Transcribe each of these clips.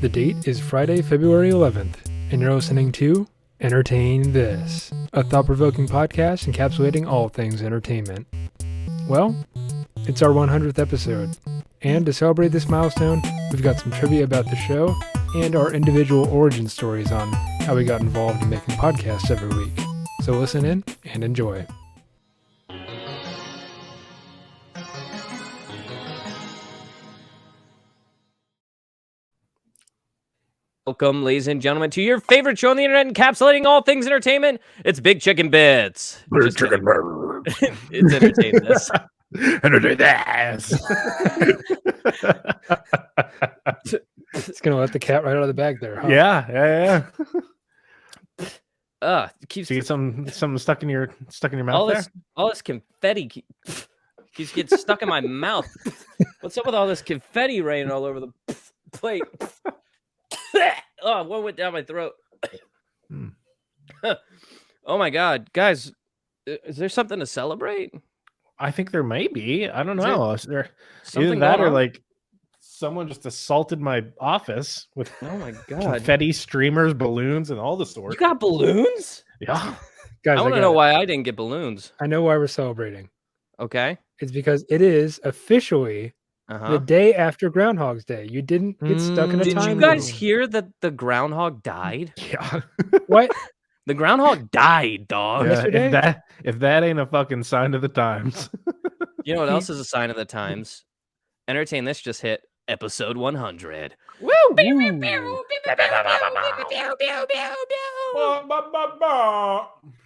The date is Friday, February 11th, and you're listening to Entertain This, a thought-provoking podcast encapsulating all things entertainment. Well, it's our 100th episode, and to celebrate this milestone, we've got some trivia about the show and our individual origin stories on how we got involved in making podcasts every week. So listen in and enjoy. Welcome, ladies and gentlemen, to your favorite show on the internet encapsulating all things entertainment. It's Big Chicken Bits. It's Entertain This. Entertain This. It's going to let the cat right out of the bag there, huh? Yeah. Keeps So you get something stuck in your mouth all this confetti keeps getting stuck in my mouth. What's up with all this confetti raining all over the plate? Oh, one went down my throat. Oh my God, guys, is there something to celebrate? I think there may be. I don't know. Is there something either that going or on? like someone just assaulted my office with Oh my God, confetti, streamers, balloons, and all the sorts. you got balloons? Yeah. Guys, I want to know why I didn't get balloons. I know why we're celebrating. Okay. It's because it is officially the day after Groundhog's Day. You didn't get stuck in a Did time you guys loop. hear that the groundhog died? Yeah. What? The groundhog died, dog. Yeah, Yesterday? if that ain't a fucking sign of the times. You know what else is a sign of the times? Entertain This just hit episode 100. Woo!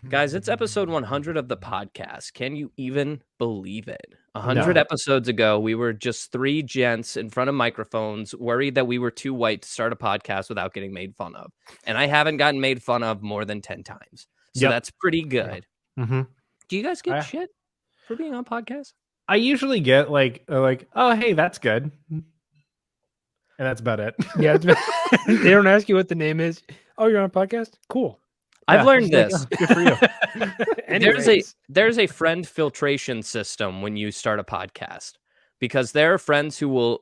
Guys, it's episode 100 of the podcast. Can you even believe it? 100 No. episodes ago, we were just three gents in front of microphones, worried that we were too white to start a podcast without getting made fun of. And I haven't gotten made fun of more than 10 times. So Yep. that's pretty good. Mm-hmm. Do you guys get shit for being on podcasts? I usually get like, oh, hey, that's good. And that's about it. Yeah, they don't ask you what the name is. Oh, you're on a podcast? Cool. I've learned just this. like, oh, good for you. There's a friend filtration system when you start a podcast, because there are friends who will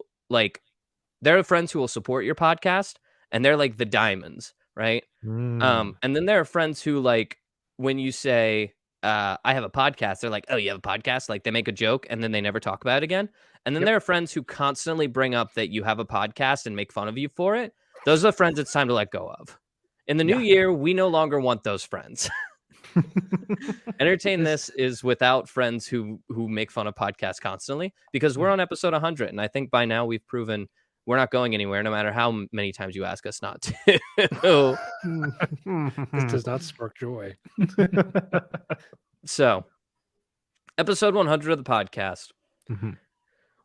support your podcast, and they're like the diamonds, right? And then there are friends who, like, when you say I have a podcast, they're like, oh, you have a podcast? Like, they make a joke and then they never talk about it again. And then there are friends who constantly bring up that you have a podcast and make fun of you for it. Those are the friends it's time to let go of. In the new year, we no longer want those friends. Entertain This is without friends who make fun of podcasts constantly, because we're on episode 100. And I think by now we've proven we're not going anywhere, no matter how many times you ask us not to. This does not spark joy. So, episode 100 of the podcast. Mm-hmm.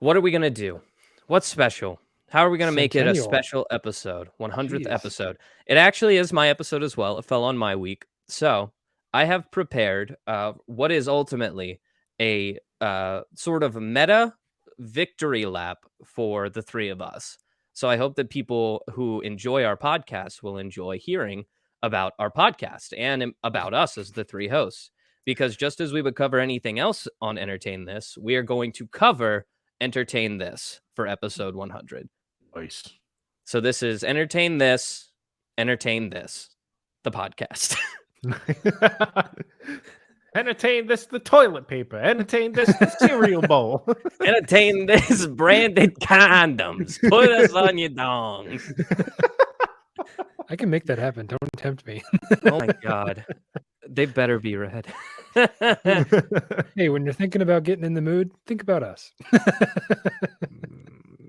What are we going to do? What's special? How are we going to make it a Centennial. special episode? 100th Jeez. episode. It actually is my episode as well. It fell on my week. So, I have prepared what is ultimately a sort of meta victory lap for the three of us. So I hope that people who enjoy our podcast will enjoy hearing about our podcast and about us as the three hosts. Because just as we would cover anything else on Entertain This, we are going to cover Entertain This for episode 100. Nice. So this is Entertain This, the podcast. Entertain this, the toilet paper. Entertain this, the cereal bowl. Entertain This, branded condoms. Put us on your dongs. I can make that happen. Don't tempt me. Oh my God. They better be red. Hey, when you're thinking about getting in the mood, think about us.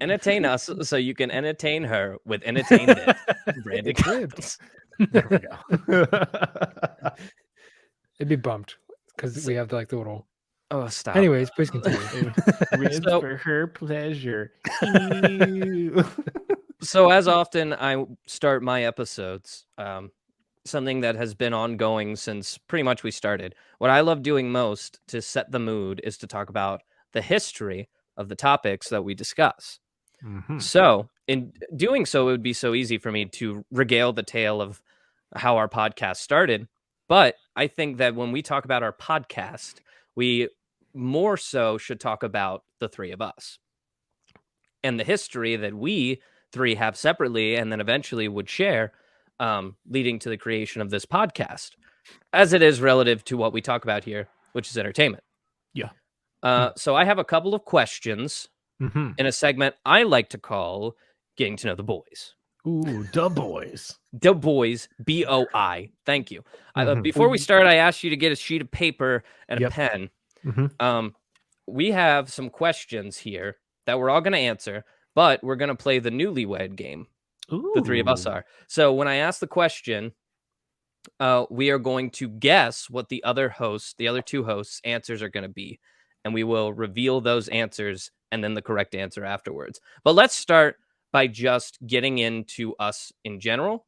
Entertain us so you can entertain her with Entertain This, branded condoms. There we go. It'd be bumped because we have the little. Oh, stop. Anyways, please continue. Ribs So- for her pleasure. So as often I start my episodes, something that has been ongoing since pretty much we started. What I love doing most to set the mood is to talk about the history of the topics that we discuss. Mhm. So in doing so, it would be so easy for me to regale the tale of how our podcast started. But I think that when we talk about our podcast, we more so should talk about the three of us and the history that we three have separately and then eventually would share, leading to the creation of this podcast, as it is relative to what we talk about here, which is entertainment. Yeah. So I have a couple of questions in a segment I like to call Getting to Know the Boys. Ooh, the boys. The boys, BOI. Thank you. Before we start, I asked you to get a sheet of paper and a pen. We have some questions here that we're all going to answer, but we're going to play the newlywed game. Ooh. The three of us are. So when I ask the question, we are going to guess what the other two hosts' answers are going to be, and we will reveal those answers and then the correct answer afterwards. But let's start by just getting into us in general.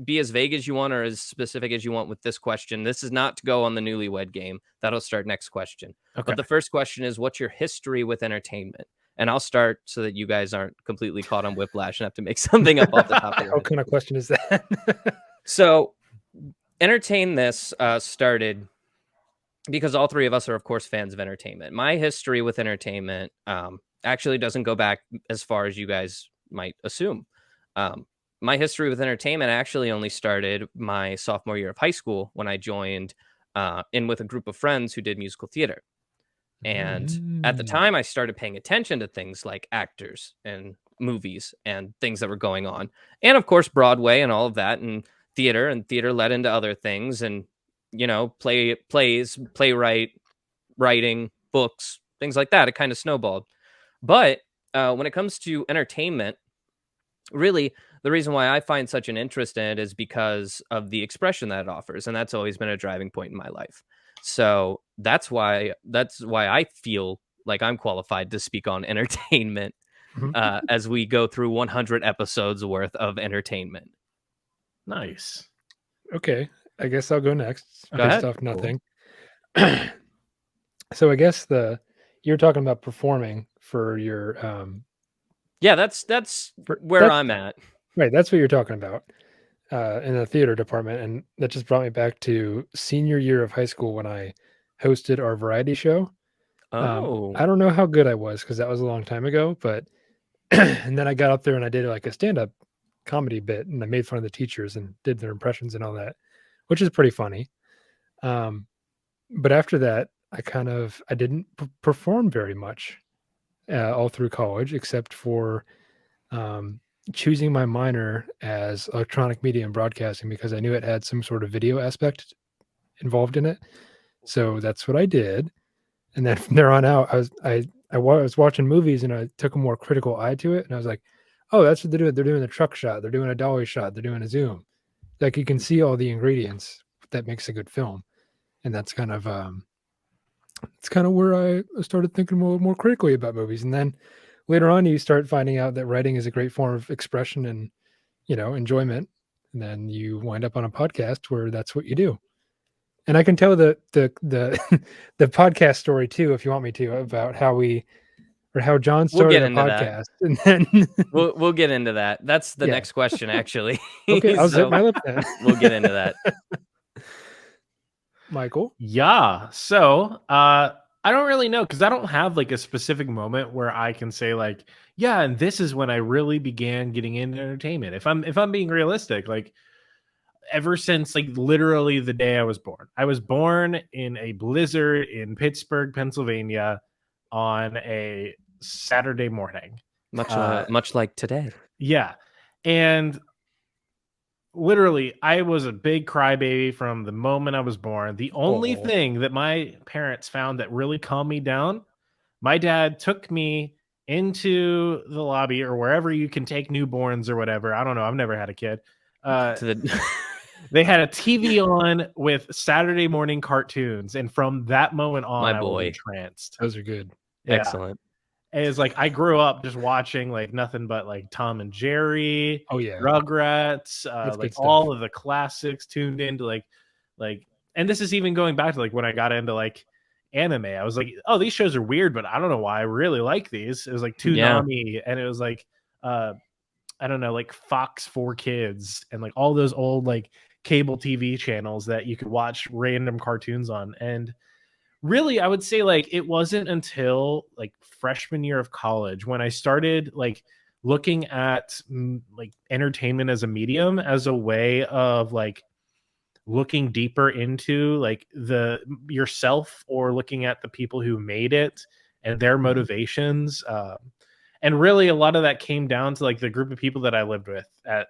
Be as vague as you want or as specific as you want with this question. This is not to go on the newlywed game. That'll start next question. Okay. But the first question is, what's your history with entertainment? And I'll start so that you guys aren't completely caught on whiplash and have to make something up off the top of your head. What kind of question is that? So Entertain This started because all three of us are, of course, fans of entertainment. My history with entertainment actually doesn't go back as far as you guys might assume. My history with entertainment actually only started my sophomore year of high school when I joined in with a group of friends who did musical theater. And at the time, I started paying attention to things like actors and movies and things that were going on. And of course, Broadway and all of that, and theater led into other things. And, you know, plays, writing, books, things like that. It kind of snowballed. But when it comes to entertainment, really, the reason why I find such an interest in it is because of the expression that it offers. And that's always been a driving point in my life. So that's why I feel like I'm qualified to speak on entertainment as we go through 100 episodes worth of entertainment. Nice. Okay, I guess I'll go next. Go ahead. Off nothing. So I guess you're talking about performing for your that's where I'm at. Right, that's what you're talking about in the theater department, and that just brought me back to senior year of high school when I hosted our variety show. Oh, I don't know how good I was because that was a long time ago, but and then I got up there and I did like a stand-up comedy bit, and I made fun of the teachers and did their impressions and all that, which is pretty funny. But after that, I didn't perform very much all through college, except for choosing my minor as electronic media and broadcasting because I knew it had some sort of video aspect involved in it. So that's what I did. And then from there on out, I was watching movies and I took a more critical eye to it. And I was like, oh, that's what they're doing. They're doing a truck shot. They're doing a dolly shot. They're doing a zoom. Like you can see all the ingredients that makes a good film. And that's kind of, it's kind of where I started thinking more critically about movies. And then later on, you start finding out that writing is a great form of expression and, you know, enjoyment. And then you wind up on a podcast where that's what you do. And I can tell the podcast story too, if you want me to, about how John started a podcast. And then we'll get into that. That's the next question, actually. Okay, I'll zip my lip then. We'll get into that. Michael? Yeah. So I don't really know because I don't have like a specific moment where I can say like, yeah, and this is when I really began getting into entertainment. If I'm being realistic, like ever since like literally the day I was born. I was born in a blizzard in Pittsburgh, Pennsylvania on a Saturday morning. Much like today. Yeah. And literally, I was a big crybaby from the moment I was born. The only thing that my parents found that really calmed me down, my dad took me into the lobby or wherever you can take newborns or whatever. I don't know. I've never had a kid. They had a TV on with Saturday morning cartoons. And from that moment on, I was entranced. Those are good. Yeah. Excellent. And it's like I grew up just watching like nothing but like Tom and Jerry, Rugrats, like all of the classics tuned into like, and this is even going back to like when I got into like anime. I was like, oh, these shows are weird, but I don't know why I really like these. It was like Toonami, and it was like, I don't know, like Fox 4 Kids, and like all those old like cable TV channels that you could watch random cartoons on. And really, I would say like it wasn't until like freshman year of college when I started like looking at like entertainment as a medium, as a way of like looking deeper into like the yourself, or looking at the people who made it and their motivations. And really a lot of that came down to like the group of people that I lived with at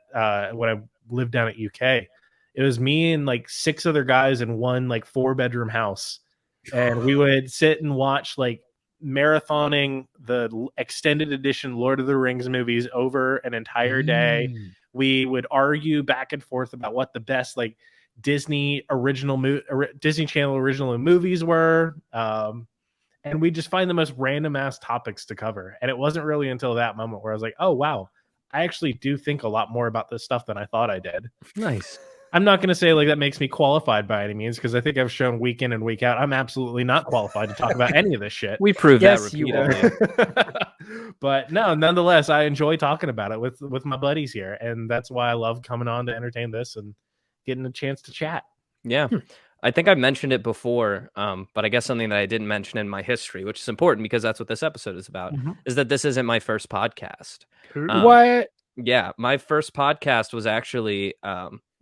when I lived down at UK. It was me and like 6 other guys in one like 4-bedroom house, and we would sit and watch like marathoning the extended edition Lord of the Rings movies over an entire day. We would argue back and forth about what the best like Disney Disney Channel original movies were. And we just find the most random ass topics to cover. And it wasn't really until that moment where I was like, oh, wow, I actually do think a lot more about this stuff than I thought I did. Nice. I'm not going to say like that makes me qualified by any means, because I think I've shown week in and week out I'm absolutely not qualified to talk about any of this shit. We prove that repeatedly. But no, nonetheless, I enjoy talking about it with my buddies here. And that's why I love coming on to entertain this and getting a chance to chat. Yeah. I think I've mentioned it before, but I guess something that I didn't mention in my history, which is important because that's what this episode is about, is that this isn't my first podcast. What? Yeah, my first podcast was actually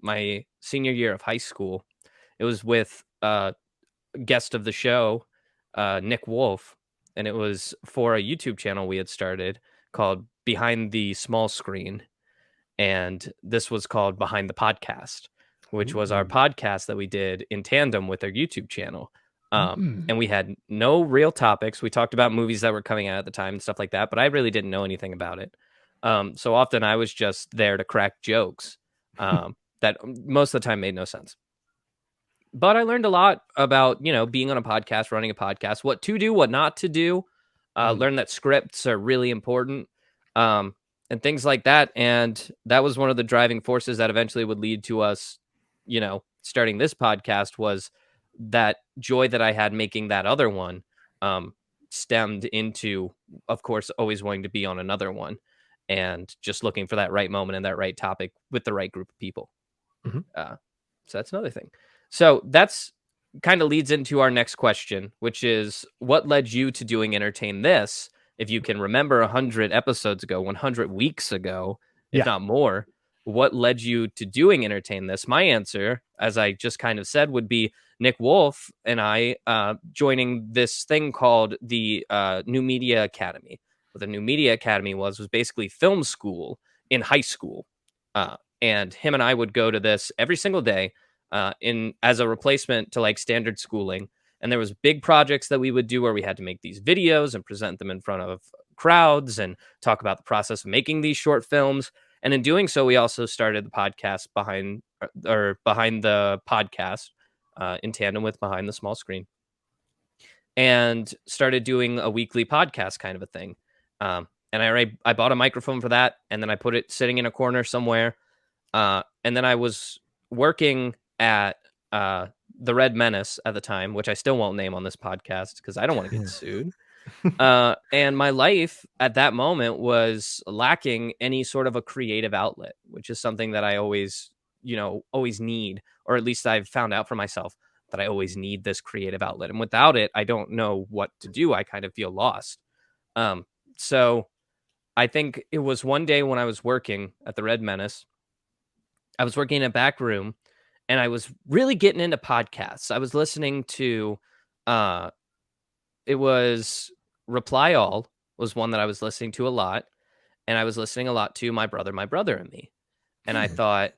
my senior year of high school. It was with a guest of the show, Nick Wolf, and it was for a YouTube channel we had started called Behind the Small Screen, and this was called Behind the Podcast, which was our podcast that we did in tandem with our YouTube channel. And we had no real topics. We talked about movies that were coming out at the time and stuff like that, but I really didn't know anything about it. So often I was just there to crack jokes that most of the time made no sense. But I learned a lot about, being on a podcast, running a podcast, what to do, what not to do. Learn that scripts are really important. And things like that. And that was one of the driving forces that eventually would lead to us, starting this podcast, was that joy that I had making that other one stemmed into, of course, always wanting to be on another one and just looking for that right moment and that right topic with the right group of people. So that's another thing. So that's kind of leads into our next question, which is what led you to doing Entertain This? If you can remember 100 episodes ago, 100 weeks ago, if not more, what led you to doing Entertain This? My answer, as I just kind of said, would be Nick Wolf and I joining this thing called the New Media Academy. What the New Media Academy was basically film school in high school. And him and I would go to this every single day as a replacement to like standard schooling. And there was big projects that we would do where we had to make these videos and present them in front of crowds and talk about the process of making these short films. And in doing so, we also started the podcast behind the podcast in tandem with Behind the Small Screen, and started doing a weekly podcast kind of a thing. And I bought a microphone for that, and then I put it sitting in a corner somewhere. And then I was working at the Red Menace at the time, which I still won't name on this podcast because I don't want to get sued. And my life at that moment was lacking any sort of a creative outlet, which is something that I always need, or at least I've found out for myself that I always need this creative outlet. And without it, I don't know what to do. I kind of feel lost. So I think it was one day when I was working at the Red Menace, I was working in a back room, and I was really getting into podcasts. I was listening to, it was Reply All was one that I was listening to a lot. And I was listening a lot to My Brother and Me. And I thought,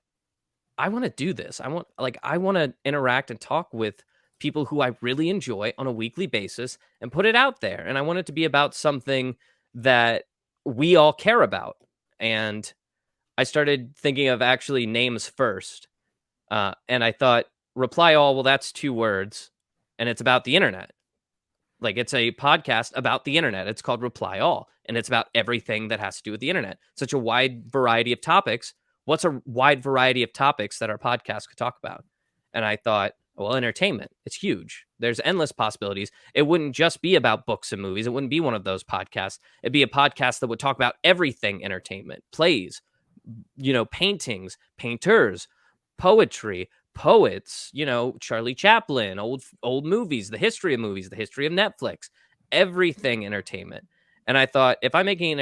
I want to do this. I want to interact and talk with people who I really enjoy on a weekly basis and put it out there. And I want it to be about something that we all care about. And I started thinking of actually names first. And I thought, Reply All, well, that's 2 words, and it's about the internet. Like, it's a podcast about the internet. It's called Reply All, and it's about everything that has to do with the internet. Such a wide variety of topics. What's a wide variety of topics that our podcast could talk about? And I thought, well, entertainment, it's huge. There's endless possibilities. It wouldn't just be about books and movies. It wouldn't be one of those podcasts. It'd be a podcast that would talk about everything entertainment, plays, paintings, painters, poetry, poets, Charlie Chaplin, old movies, the history of Netflix, everything entertainment. And I thought, if I'm making an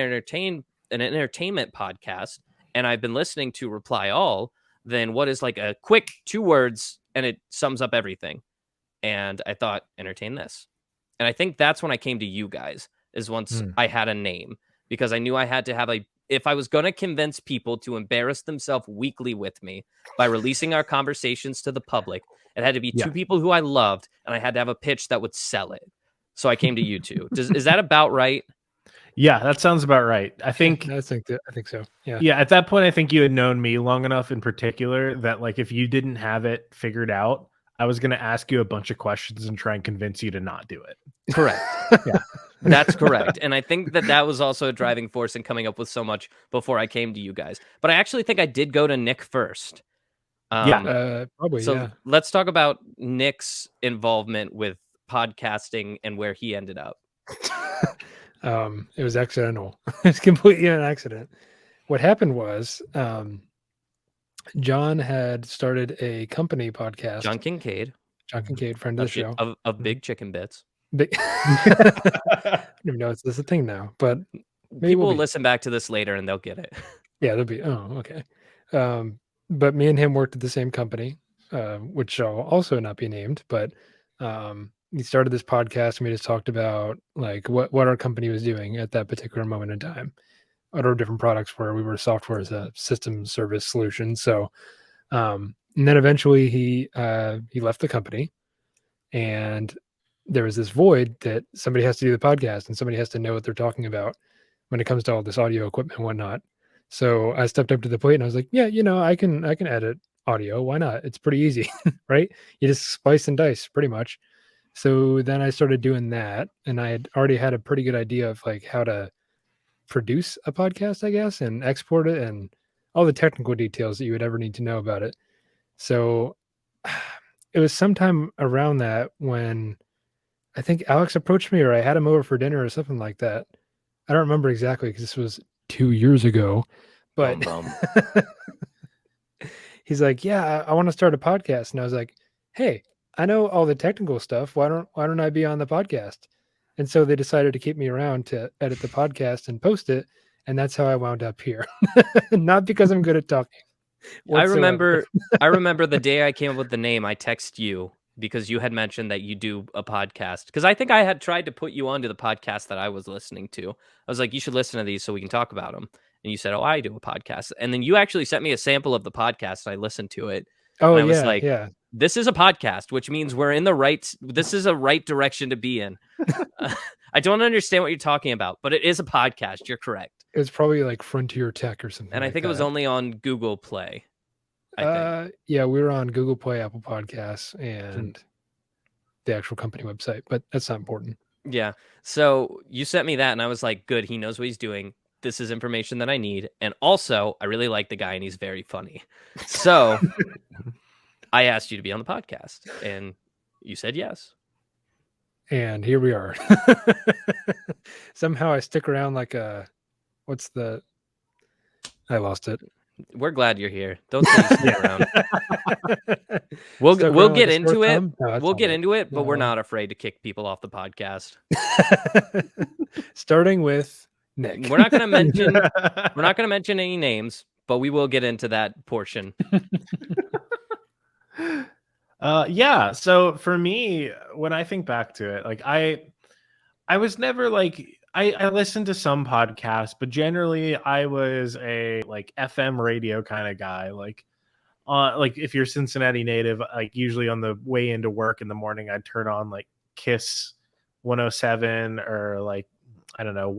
an entertainment podcast and I've been listening to Reply All, then what is like a quick 2 words and it sums up everything? And I thought, entertain this. And I think that's when I came to you guys, is once I had a name, because I knew I had to have if I was going to convince people to embarrass themselves weekly with me by releasing our conversations to the public, it had to be 2 people who I loved, and I had to have a pitch that would sell it. So I came to you two. Is that about right? Yeah, that sounds about right. I think so. Yeah. Yeah, at that point, I think you had known me long enough in particular that like if you didn't have it figured out, I was going to ask you a bunch of questions and try and convince you to not do it. Correct. Yeah. That's correct. And I think that was also a driving force in coming up with so much before I came to you guys. But I actually think I did go to Nick first. Probably. So let's talk about Nick's involvement with podcasting and where he ended up. It was accidental. It's completely an accident. What happened was John had started a company podcast. John Kincaid, friend of the show. Of Big Chicken Bits. I don't even know it's a thing now, but people will listen back to this later and they'll get it. Yeah, they'll be. Oh, okay. But me and him worked at the same company, which shall also not be named. But he started this podcast, and we just talked about like what our company was doing at that particular moment in time. What our different products were. We were software as a system service solution. So, and then eventually he left the company, and there was this void that somebody has to do the podcast and somebody has to know what they're talking about when it comes to all this audio equipment and whatnot. So I stepped up to the plate and I was like, yeah, I can edit audio. Why not? It's pretty easy, right? You just splice and dice pretty much. So then I started doing that, and I had already had a pretty good idea of like how to produce a podcast, I guess, and export it and all the technical details that you would ever need to know about it. So it was sometime around that when I think Alex approached me, or I had him over for dinner or something like that. I don't remember exactly because this was 2 years ago, but he's like, yeah, I want to start a podcast. And I was like, hey, I know all the technical stuff. Why don't I be on the podcast? And so they decided to keep me around to edit the podcast and post it. And that's how I wound up here. Not because I'm good at talking whatsoever. I remember the day I came up with the name, I text you because you had mentioned that you do a podcast. Because I think I had tried to put you onto the podcast that I was listening to. I was like, you should listen to these so we can talk about them. And you said, oh, I do a podcast. And then you actually sent me a sample of the podcast and I listened to it. Oh, and I was like, this is a podcast, which means we're in this is a right direction to be in. I don't understand what you're talking about, but it is a podcast. You're correct. It was probably like Frontier Tech or something. And I think it was only on Google Play. Yeah, we were on Google Play, Apple Podcasts, and the actual company website, but that's not important. Yeah. So you sent me that, and I was like, good, he knows what he's doing. This is information that I need. And also, I really like the guy, and he's very funny. So I asked you to be on the podcast, and you said yes. And here we are. Somehow I stick around like I lost it. We're glad you're here. Don't stay around. We'll get into it. We'll get into it, but we're not afraid to kick people off the podcast. Starting with Nick. We're not going to mention any names, but we will get into that portion. Yeah. So for me, when I think back to it, like I was never like, I listened to some podcasts, but generally I was a like FM radio kind of guy. Like if you're Cincinnati native, like usually on the way into work in the morning, I'd turn on like Kiss 107 or like, I don't know,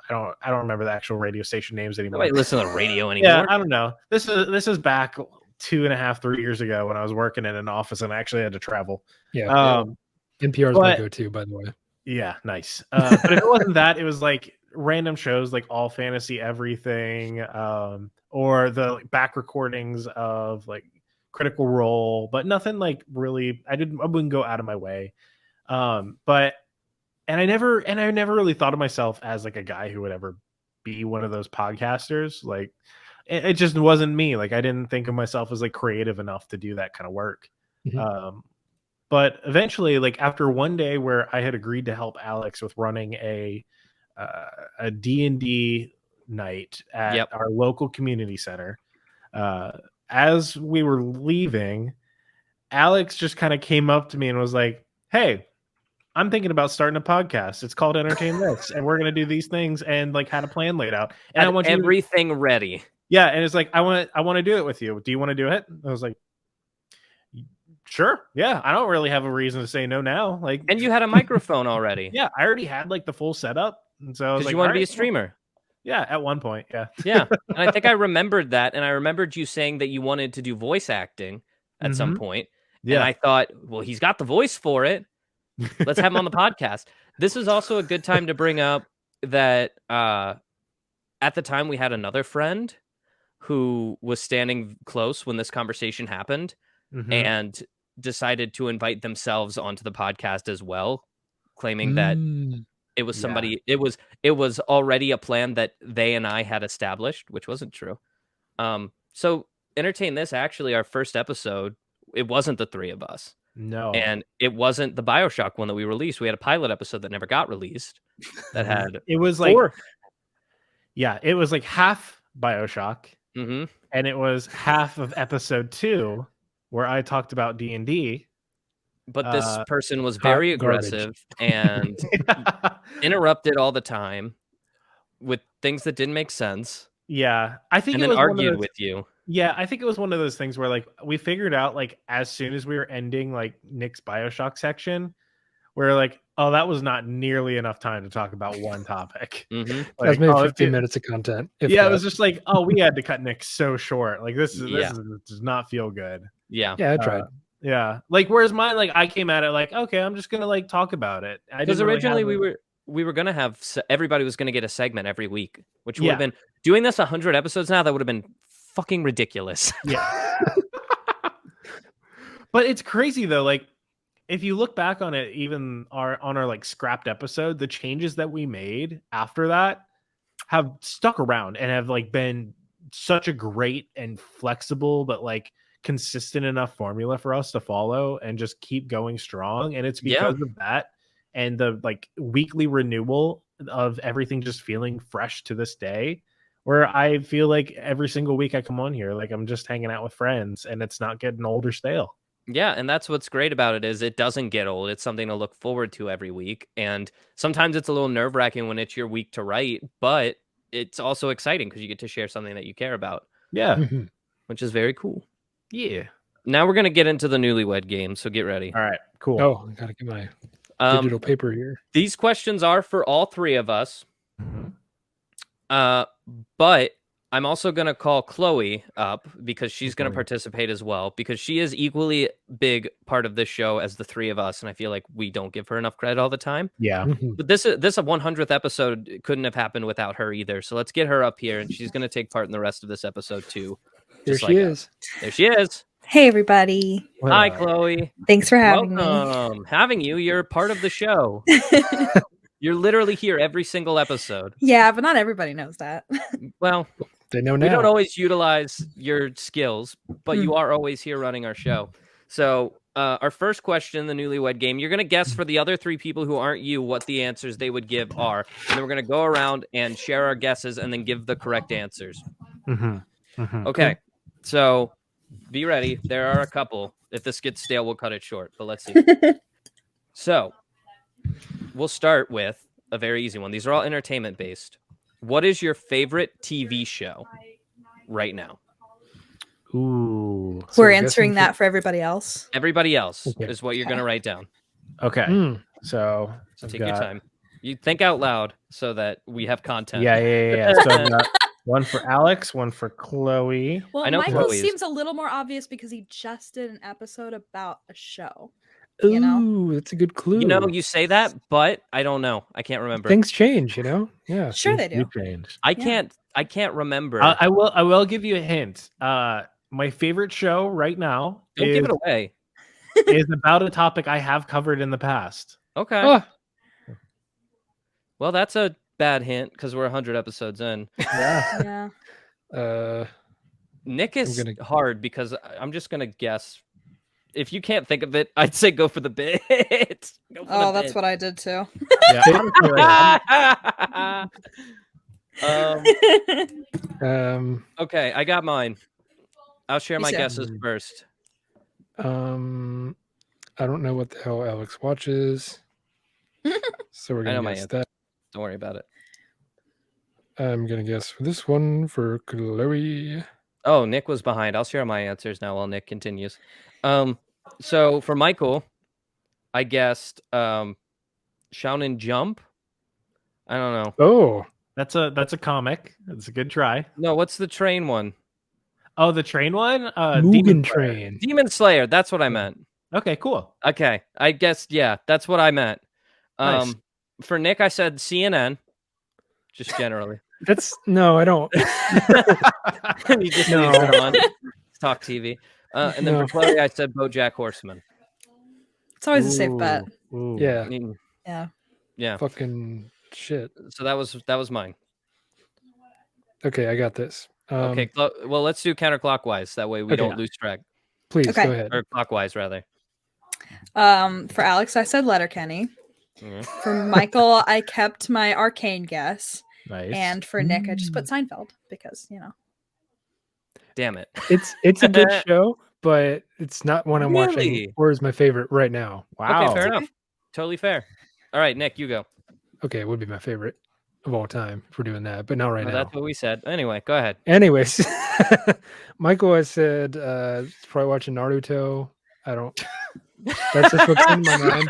10. I don't remember the actual radio station names anymore. Nobody listen to the radio anymore. Yeah, I don't know. This is back 2.5-3 years ago when I was working in an office and I actually had to travel. Yeah. NPR's my go-to, by the way. Yeah, nice. But if it wasn't that, it was like random shows like All Fantasy Everything, or the back recordings of like Critical Role, but nothing like really. I wouldn't go out of my way. But I never really thought of myself as like a guy who would ever be one of those podcasters. Like it just wasn't me. Like I didn't think of myself as like creative enough to do that kind of work. Mm-hmm. But eventually, like after one day where I had agreed to help Alex with running a D&D night at our local community center. As we were leaving, Alex just kind of came up to me and was like, "Hey, I'm thinking about starting a podcast. It's called Entertain This, and we're going to do these things," and like had a plan laid out. And I want everything ready. Yeah, and it's like I want to do it with you. Do you want to do it? I was like, sure. Yeah, I don't really have a reason to say no now. Like, and you had a microphone already. Yeah, I already had like the full setup, and so I was like, you want to be a streamer. Yeah, at one point, yeah. Yeah, and I think I remembered that, and I remembered you saying that you wanted to do voice acting at some point. Yeah, and I thought, well, he's got the voice for it. Let's have him on the podcast. This is also a good time to bring up that at the time we had another friend who was standing close when this conversation happened and decided to invite themselves onto the podcast as well, claiming that it was somebody. It was already a plan that they and I had established, which wasn't true. So Entertain This, actually, our first episode, it wasn't the three of us. No. And it wasn't the BioShock one that we released. We had a pilot episode that never got released that had it was like it was like half BioShock. And it was half of episode 2 where I talked about D&D. But this person was very aggressive and interrupted all the time with things that didn't make sense. Yeah, I think and it then was argued with you. Yeah, I think it was one of those things where like we figured out like as soon as we were ending like Nick's BioShock section, we're like, oh, that was not nearly enough time to talk about one topic. Like, that's maybe 15 minutes of content. Yeah, it was just like, oh, we had to cut Nick so short. Like this does not feel good. Yeah, I tried. Yeah, like whereas mine, like I came at it like, okay, I'm just gonna like talk about it. Because originally we were gonna have everybody was gonna get a segment every week, which would have been doing this 100 episodes now. That would have been fucking ridiculous. Yeah. But it's crazy though. Like if you look back on it, even on our like scrapped episode, the changes that we made after that have stuck around and have like been such a great and flexible, but like consistent enough formula for us to follow and just keep going strong. And it's because of that and the like weekly renewal of everything just feeling fresh to this day, where I feel like every single week I come on here, like I'm just hanging out with friends and it's not getting old or stale. Yeah, and that's what's great about it is it doesn't get old. It's something to look forward to every week. And sometimes it's a little nerve-wracking when it's your week to write, but it's also exciting because you get to share something that you care about. Yeah. Which is very cool. Yeah. Now we're going to get into the newlywed game, so get ready. All right, cool. Oh, I got to get my digital paper here. These questions are for all three of us. But I'm also going to call Chloe up because she's going to participate as well, because she is equally big part of this show as the three of us. And I feel like we don't give her enough credit all the time. Yeah. But this 100th episode couldn't have happened without her either. So let's get her up here and she's going to take part in the rest of this episode too. There she is. There she is. Hey, everybody. Hi, Chloe. Thanks for having me. Having you. You're part of the show. You're literally here every single episode. Yeah, but not everybody knows that. Well, they know now. We don't always utilize your skills, but you are always here running our show. So our first question, the newlywed game, you're going to guess for the other three people who aren't you what the answers they would give are. And then we're going to go around and share our guesses and then give the correct answers. Okay, so be ready. There are a couple. If this gets stale, we'll cut it short, but let's see. So we'll start with a very easy one. These are all entertainment based. What is your favorite TV show right now? Ooh. We're answering that for everybody else. Everybody else is what you're going to write down. Okay. So take your time. You think out loud so that we have content. Yeah. So I've got one for Alex, one for Chloe. Well, Michael seems a little more obvious because he just did an episode about a show. You know, that's a good clue. You know, you say that, but I don't know. I can't remember. Things change, you know. Yeah, sure they do. Change. I can't remember. I will give you a hint. My favorite show right now. Don't give it away. Is about a topic I have covered in the past. Okay. Well, that's a bad hint because we're 100 episodes in. Yeah. Nick is hard because I'm just gonna guess. If you can't think of it, I'd say go for the bit. That's what I did too. Okay, I got mine. I'll share my too. guesses first. I don't know what the hell Alex watches, so we're I know gonna my guess answer. that. Don't worry about it. I'm gonna guess for this one for Chloe. Oh, Nick was behind. I'll share my answers now while Nick continues. So for Michael, I guessed Shonen Jump. I don't know. Oh, That's a comic. That's a good try. No, what's the train one? Oh, the train one? Mugen Demon Train. Demon Slayer. That's what I meant. Okay, cool. Okay, I guessed. Yeah, that's what I meant. Nice. For Nick, I said CNN. Just generally. That's no, I don't. You just leave it on. Talk TV. And then No. for Chloe, I said BoJack Horseman. It's always a safe bet. Ooh. Yeah, Yeah. fucking shit. So that was mine. Okay, I got this. Okay. Well, let's do counterclockwise. That way we don't lose track. Please Okay. go ahead. Or clockwise, rather. For Alex, I said Letterkenny. Mhm. For Michael, I kept my Arcane guess. Nice. And for Nick, I just put Seinfeld because, Damn it. It's a good show, but it's not one I'm watching Really? or is my favorite right now. Wow. Okay, fair enough. Totally fair. All right, Nick, you go. Okay, it would be my favorite of all time if we're doing that, but not right now. That's what we said. Anyway, go ahead. Anyways, Michael has said probably watching Naruto. I don't. That's just what's in my mind.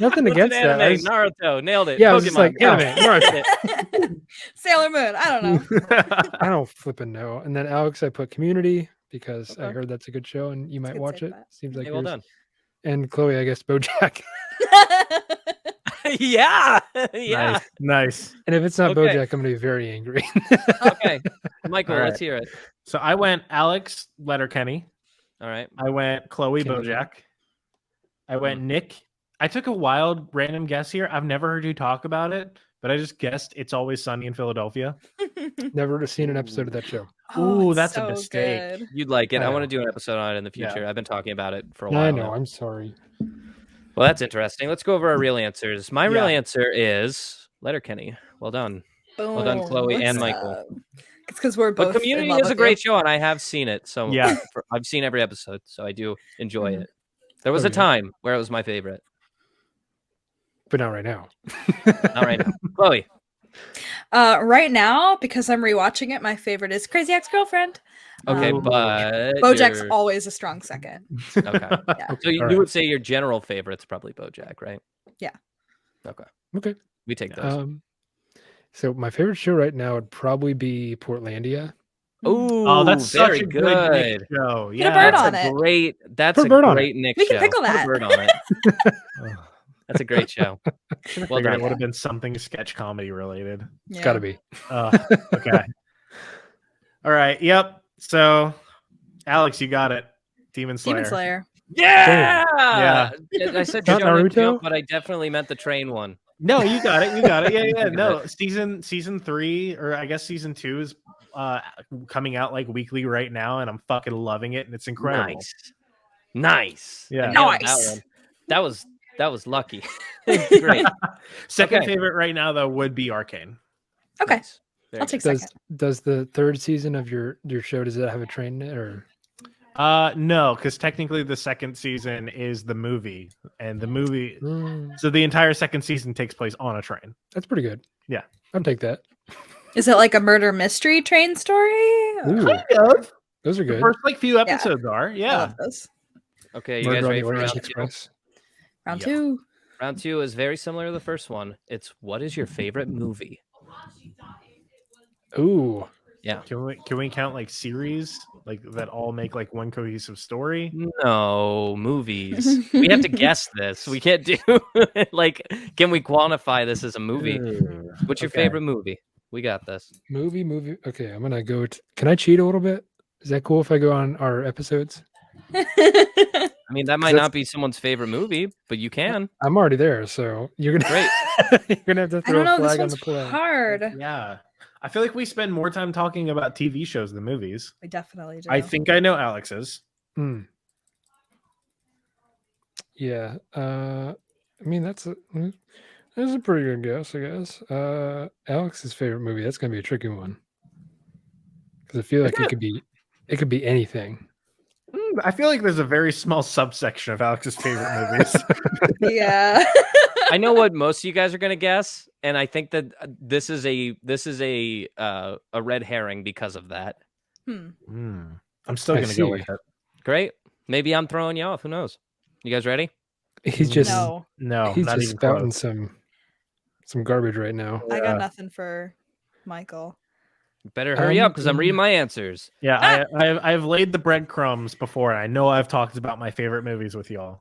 Nothing What's against an that. anime? Naruto. Nailed it. Yeah, I was just Pokemon. like, anime, Naruto. Sailor Moon. I don't know. I don't flipping know. And then Alex, I put Community because I Okay. heard that's a good show and you might good watch safe it. bet. Seems like Hey, well yours. done. And Chloe, I guess BoJack. Yeah. Yeah. Nice. And if it's not Okay. BoJack, I'm gonna be very angry. Okay. Michael, All right. let's hear it. So I went Alex Letterkenny. All right. I went Chloe Can't do BoJack. I went Nick. I took a wild random guess here. I've never heard you talk about it, but I just guessed It's Always Sunny in Philadelphia. Never seen an episode of that show. Ooh, it's that's a so mistake. good. You'd like it. I I want know. to do an episode on it in the future. Yeah. I've been talking about it for a while. I know. now. I'm sorry. Well, that's interesting. Let's go over our real answers. My real Yeah. answer is Letterkenny. Well done. Well done, Boom. Chloe and What's Michael. up? It's because we're both. But Community in love is a with great show, and I have seen it. So Yeah. I've seen every episode, so I do enjoy Mhm. it. There was a Okay. time where it was my favorite. But not right now. Not right now. Chloe. Right now, because I'm rewatching it, my favorite is Crazy Ex-Girlfriend. Okay, Ooh. but BoJack's your- always a strong second. okay. Yeah. So you, All you right. would say your general favorite's probably BoJack, right? Yeah. Okay. Okay. We take those. So my favorite show right now would probably be Portlandia. Oh, that's very such a good. good Nick show. Put a Yeah. bird That's on a it. great. That's Put a a bird on great Nick We can show. pickle Put a that. bird on it. That's a great show. Well It done. would have been something sketch comedy related. It's got to be. Okay. All right. Yep. So, Alex, you got it. Demon Slayer. Demon Slayer. Yeah. Yeah. I said Not Shonen Naruto? Jump, but I definitely meant the train one. No, you got it. You got it. Yeah, yeah. got No, season 3, or I guess season 2 is coming out like weekly right now, and I'm fucking loving it, and it's incredible. Nice. Yeah. I nailed Nice. That one. That was lucky. Great. Second Okay. favorite right now though would be Arcane. Okay. Nice. Very I'll good. take second. Does the third season of your show, does it have a train in it or? No, because technically the second season is the movie, and the movie. Mm, So the entire second season takes place on a train. that's pretty good. Yeah. I'll take that. Is it like a murder mystery train story? Ooh, Kind of. those are The good. first few episodes are. I Yeah. love those. Okay, you Murder guys on ready the for Orient round two? Express. Round Yeah. 2. Round 2 is very similar to the first one. It's what is your favorite movie? Ooh, Yeah. Can we count like series like that all make like one cohesive story? No, movies. We have to guess this. We can't do like can we quantify this as a movie? What's your Okay. favorite movie? We got this. movie. Okay, I'm gonna go. Can I cheat a little bit? Is that cool if I go on our episodes? I mean, that might That's- not be someone's favorite movie, but you can. I'm already there, so you're gonna Great. you're gonna have to I throw don't know. a This flag on one's the play. hard. Yeah. I feel like we spend more time talking about TV shows than movies. We definitely do. I think I know Alex's. Hmm. Yeah. I mean, that's a. That's a pretty good guess, I guess. Alex's favorite movie. That's gonna be a tricky one because I feel like it could be anything. I feel like there's a very small subsection of Alex's favorite movies. Yeah. I know what most of you guys are gonna guess, and I think that this is a red herring because of that. I'm still gonna go with it. Great. Maybe I'm throwing you off. Who knows? You guys ready? He's just no. He's not just even spouting close. some garbage right now. I got nothing for Michael. Better hurry up because I'm reading my answers. Yeah, I've laid the breadcrumbs before, and I know I've talked about my favorite movies with y'all.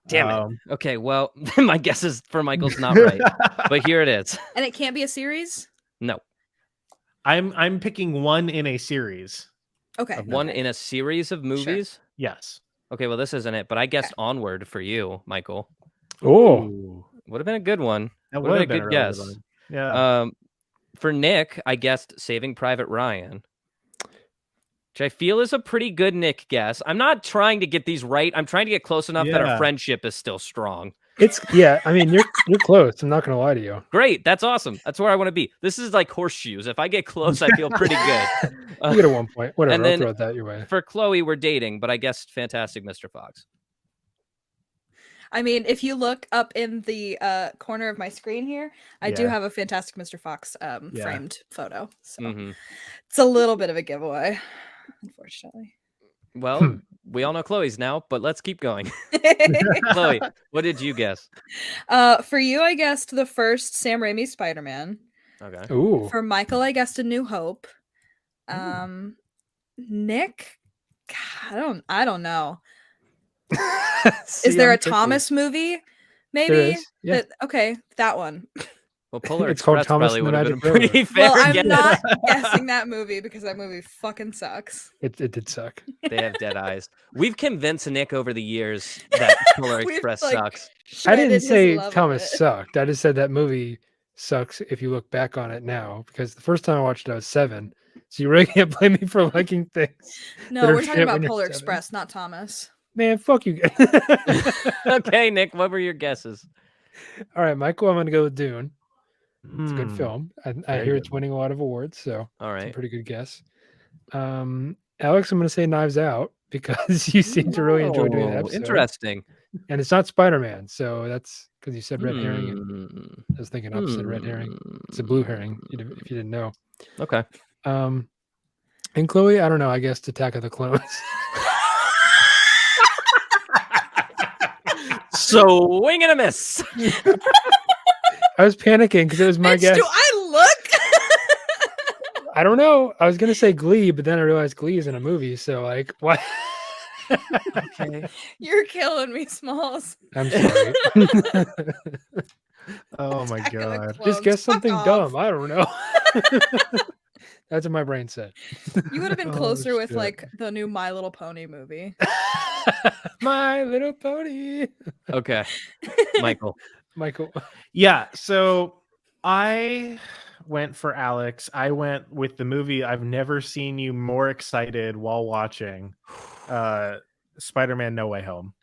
Damn it. Okay, well, my guess is for Michael's not right, but here it is. And it can't be a series? No. I'm picking one in a series. Okay. One in a series of movies? Sure. Yes. Okay, well, this isn't it, but I guessed Onward for you, Michael. Oh. Would have been a good one. That would have been a good guess. Good yeah. For Nick, I guessed Saving Private Ryan, which I feel is a pretty good Nick guess. I'm not trying to get these right. I'm trying to get close enough that our friendship is still strong. I mean, you're close. I'm not gonna lie to you. Great, that's awesome. That's where I want to be. This is like horseshoes. If I get close, I feel pretty good. You get a 1 point. Whatever. And then, I'll throw that your way. For Chloe, we're dating, but I guessed Fantastic Mr. Fox. I mean, if you look up in the corner of my screen here, I do have a Fantastic Mr. Fox framed photo. So it's a little bit of a giveaway, unfortunately. Well, we all know Chloe's now, but let's keep going. Chloe, what did you guess? For you, I guessed the first Sam Raimi Spider-Man. Okay. Ooh. For Michael, I guessed A New Hope. Nick, God, I don't know. Is there a Thomas movie? Maybe. Yeah. Okay, that one. Well, Polar it's Express called Thomas probably and the would have been Magic pretty fair. Well, I'm guess. not guessing that movie because that movie fucking sucks. It did suck. They have dead eyes. We've convinced Nick over the years that Polar Express sucks. I didn't say Thomas sucked. I just said that movie sucks if you look back on it now, because the first time I watched it, I was 7. So you really can't blame me for liking things. No, we're talking about Polar Express, not Thomas. Man, fuck you. Okay, Nick, what were your guesses? All right, Michael, I'm going to go with Dune. It's a good film. I hear it's winning a lot of awards, so all right, it's a pretty good guess. Alex, I'm going to say Knives Out because you seem to really enjoy doing that episode. Interesting. And it's not Spider-Man, so that's because you said red herring. And I was thinking opposite red herring. It's a blue herring, if you didn't know. Okay. And Chloe, I don't know. I guess Attack of the Clones. Swing and a miss. I was panicking because it was my guess. Do I look? I don't know. I was gonna say Glee, but then I realized Glee is in a movie. So like, what? Okay. You're killing me, Smalls. I'm sorry. Oh my god! Just guess something dumb. I don't know. That's what my brain said. You would have been closer with like the new My Little Pony movie. My Little Pony. Okay. Michael. Yeah, so I went for Alex. I went with the movie I've never seen you more excited while watching, Spider-Man No Way Home.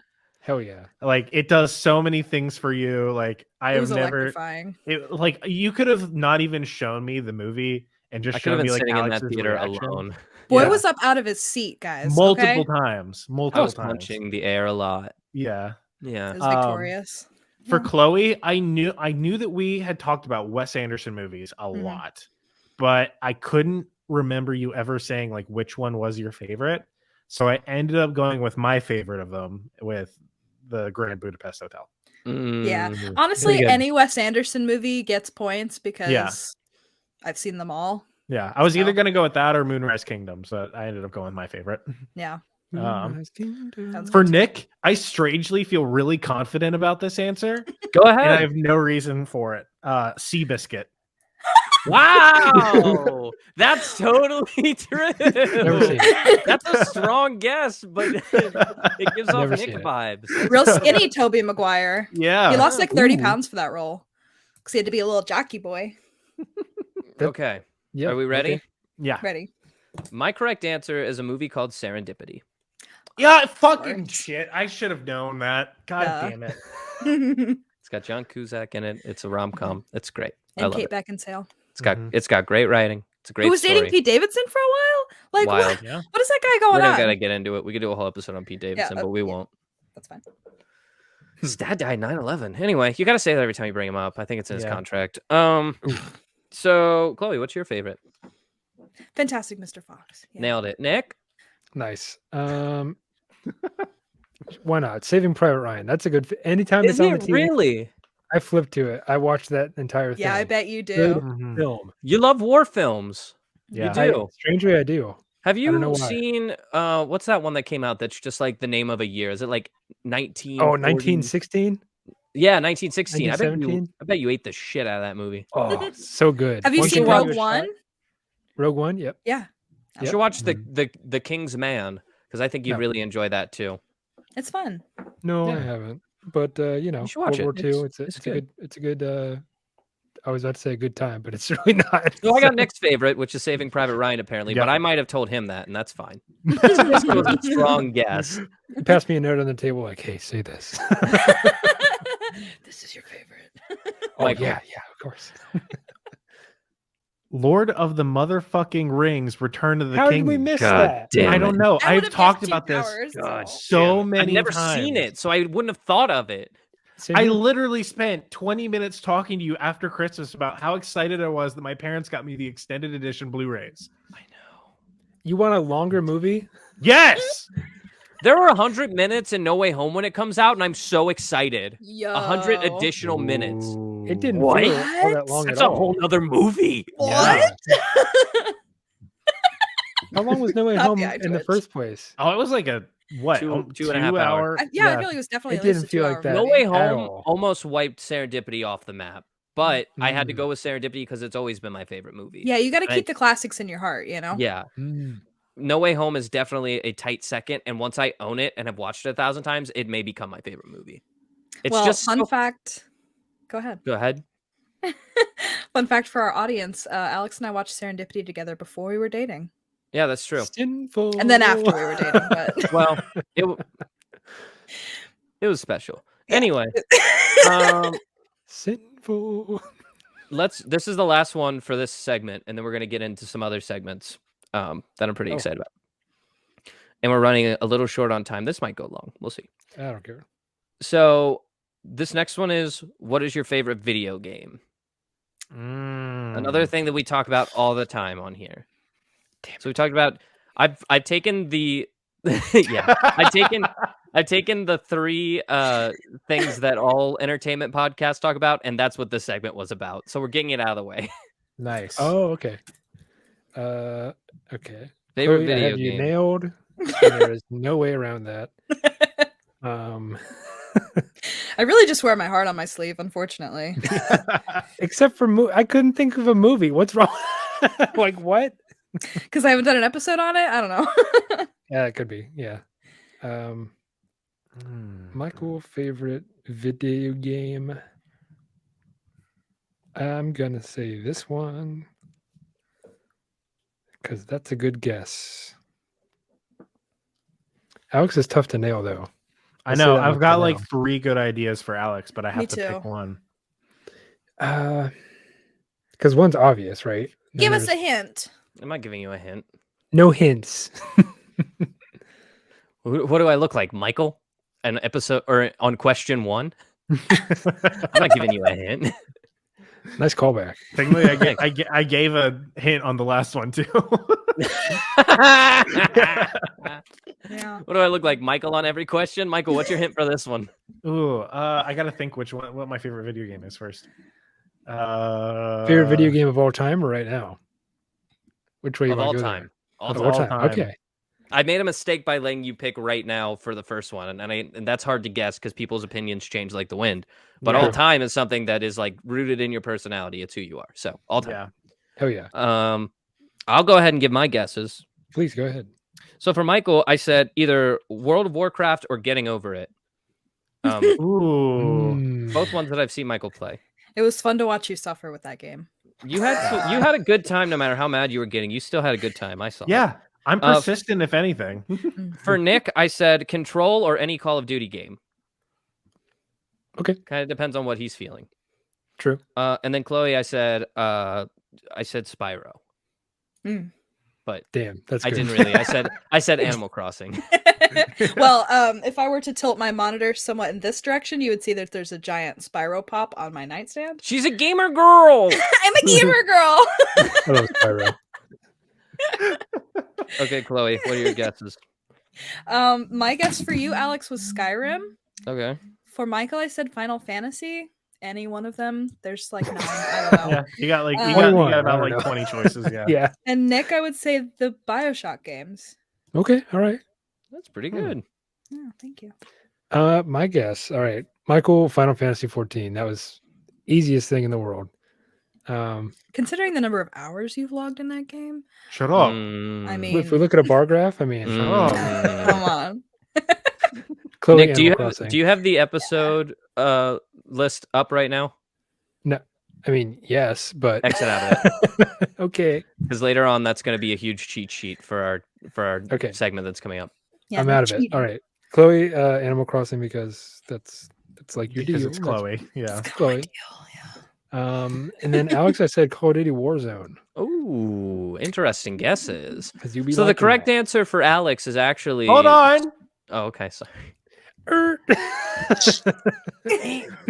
Hell yeah. Like, it does so many things for you. Like, I have never electrifying. Like, you could have not even shown me the movie and just shown me like sitting Alex's in that theater reaction. alone. Boy was up out of his seat, guys. Multiple times. I was punching the air a lot. Yeah. Yeah. It was victorious. For Chloe, I knew that we had talked about Wes Anderson movies a lot, but I couldn't remember you ever saying like which one was your favorite. So I ended up going with my favorite of them, with the Grand Budapest Hotel. Yeah. Honestly, any Wes Anderson movie gets points because I've seen them all. Yeah. I was either going to go with that or Moonrise Kingdom. So I ended up going with my favorite. Yeah. For Nick, I strangely feel really confident about this answer. Go ahead. And I have no reason for it. Seabiscuit. Wow, that's totally true. That's a strong guess, but it gives off Nick vibes. Real skinny Tobey Maguire. Yeah, he lost like 30 pounds for that role because he had to be a little jockey boy. Okay, are we ready? Okay. Yeah, ready. My correct answer is a movie called Serendipity. Yeah, fucking shit. I should have known that. God damn it. It's got John Cusack in it. It's a rom-com. It's great. And Kate Beckinsale. It's got great writing. It's a great story. Who was dating Pete Davidson for a while? Like, Wild. What is that guy going on? We're not going to get into it. We could do a whole episode on Pete Davidson, but we won't. That's fine. His dad died 9/11. Anyway, you got to say that every time you bring him up. I think it's in his contract. So, Chloe, what's your favorite? Fantastic Mr. Fox. Yeah. Nailed it. Nick? Nice. Why not? Saving Private Ryan. That's a good. Anytime it's on the TV, really? I flip to it. I watch that entire thing. Yeah, I bet you do. Film. You love war films. Yeah, you do. Strangely, I do. Have you seen what's that one that came out that's just like the name of a year? Is it like 1916? Yeah, 1916. I bet you ate the shit out of that movie. Oh, so good. Have you seen Rogue One? Rogue One, yep. Yeah. You should watch the King's Man because I think you'd really enjoy that too. It's fun. No, I haven't. But you should watch World War II. It's a good. I was about to say a good time, but it's really not. Well, I got Nick's favorite, which is Saving Private Ryan, apparently. But I might have told him that, and that's fine. This was a strong guess. He passed me a note on the table, like, "Hey, say this." This is your favorite. Yeah, of course. Lord of the motherfucking Rings, Return of the King. How did we miss that? I don't know. I've talked about this so many times. I've never seen it, so I wouldn't have thought of it. I literally spent 20 minutes talking to you after Christmas about how excited I was that my parents got me the extended edition Blu-rays. I know. You want a longer movie? Yes! There were 100 minutes in No Way Home when it comes out, and I'm so excited. 100 additional minutes. It didn't feel all that long That's at all. a whole other movie. What? How long was No Way Home in the first place? Oh, it was like a two and a half hour. I feel like it was definitely. It didn't feel like that. No Way Home almost wiped Serendipity off the map, but I had to go with Serendipity because it's always been my favorite movie. Yeah, you got to keep the classics in your heart, you know. Yeah. No Way Home is definitely a tight second, and once I own it and have watched it 1,000 times, it may become my favorite movie. It's just fun fact. Go ahead. Go ahead. Fun fact for our audience: Alex and I watched Serendipity together before we were dating. Yeah, that's true. Sinful. And then after we were dating, but well, it was special. Yeah. Anyway, sinful. This is the last one for this segment, and then we're gonna get into some other segments that I'm pretty excited about. And we're running a little short on time. This might go long. We'll see. I don't care. So this next one is, what is your favorite video game? Another thing that we talk about all the time on here. So we talked about I've taken the I've taken the three things that all entertainment podcasts talk about, and that's what this segment was about. So we're getting it out of the way. Nice. Oh, okay. Okay. Favorite video game. You nailed. There is no way around that. I really just wear my heart on my sleeve, unfortunately. Except for I couldn't think of a movie. What's wrong? Like what? Because I haven't done an episode on it. I don't know. Yeah, it could be. Yeah. Michael, favorite video game. I'm gonna say this one because that's a good guess. Alex is tough to nail, though. I know. I've got like 3 good ideas for Alex, but I have to pick one. Because one's obvious, right? Give us a hint. Am I giving you a hint? No hints. What do I look like, Michael? An episode or on question 1? I'm not giving you a hint. Nice callback. I gave a hint on the last one too. Yeah. What do I look like, Michael, on every question? Michael, what's your hint for this one? Ooh, I gotta think what my favorite video game is first. Favorite video game of all time or right now? Which way? Of all time. All time. Okay. I made a mistake by letting you pick right now for the first one, and that's hard to guess because people's opinions change like the wind. But all time is something that is like rooted in your personality. It's who you are. So all time. Yeah. Hell yeah. I'll go ahead and give my guesses. Please go ahead. So for Michael, I said either World of Warcraft or Getting Over It. Both ones that I've seen Michael play. It was fun to watch you suffer with that game. You had a good time no matter how mad you were getting. You still had a good time. I saw. Yeah. I'm persistent, if anything. For Nick, I said Control or any Call of Duty game. Okay. Kind of depends on what he's feeling. True. And then Chloe, I said Spyro. But damn, that's good. I didn't really. I said Animal Crossing. Well, if I were to tilt my monitor somewhat in this direction, you would see that there's a giant Spyro pop on my nightstand. She's a gamer girl. I'm a gamer girl. I love Spyro. Okay, Chloe, what are your guesses? My guess for you, Alex, was Skyrim. Okay. For Michael, I said Final Fantasy. Any one of them. There's like 9. I don't know. Yeah, you got about like 20 choices. Yeah. Yeah. And Nick, I would say the BioShock games. Okay. All right. That's pretty good. Yeah, thank you. My guess. All right. Michael, Final Fantasy 14. That was easiest thing in the world. Considering the number of hours you've logged in that game. Shut up. I mean, if we look at a bar graph, I mean, come on. Chloe, Nick, do you have the episode list up right now? No. I mean, yes, but exit out of it. Okay. Because later on, that's going to be a huge cheat sheet for our segment that's coming up. Yeah, I'm out of it. All right, Chloe, Animal Crossing, because that's like your deal. It's Chloe. Yeah. It's Chloe. And then Alex, I said Call of Duty Warzone. Ooh, interesting guesses. So the correct answer for Alex is actually. Hold on. Oh, okay. Sorry.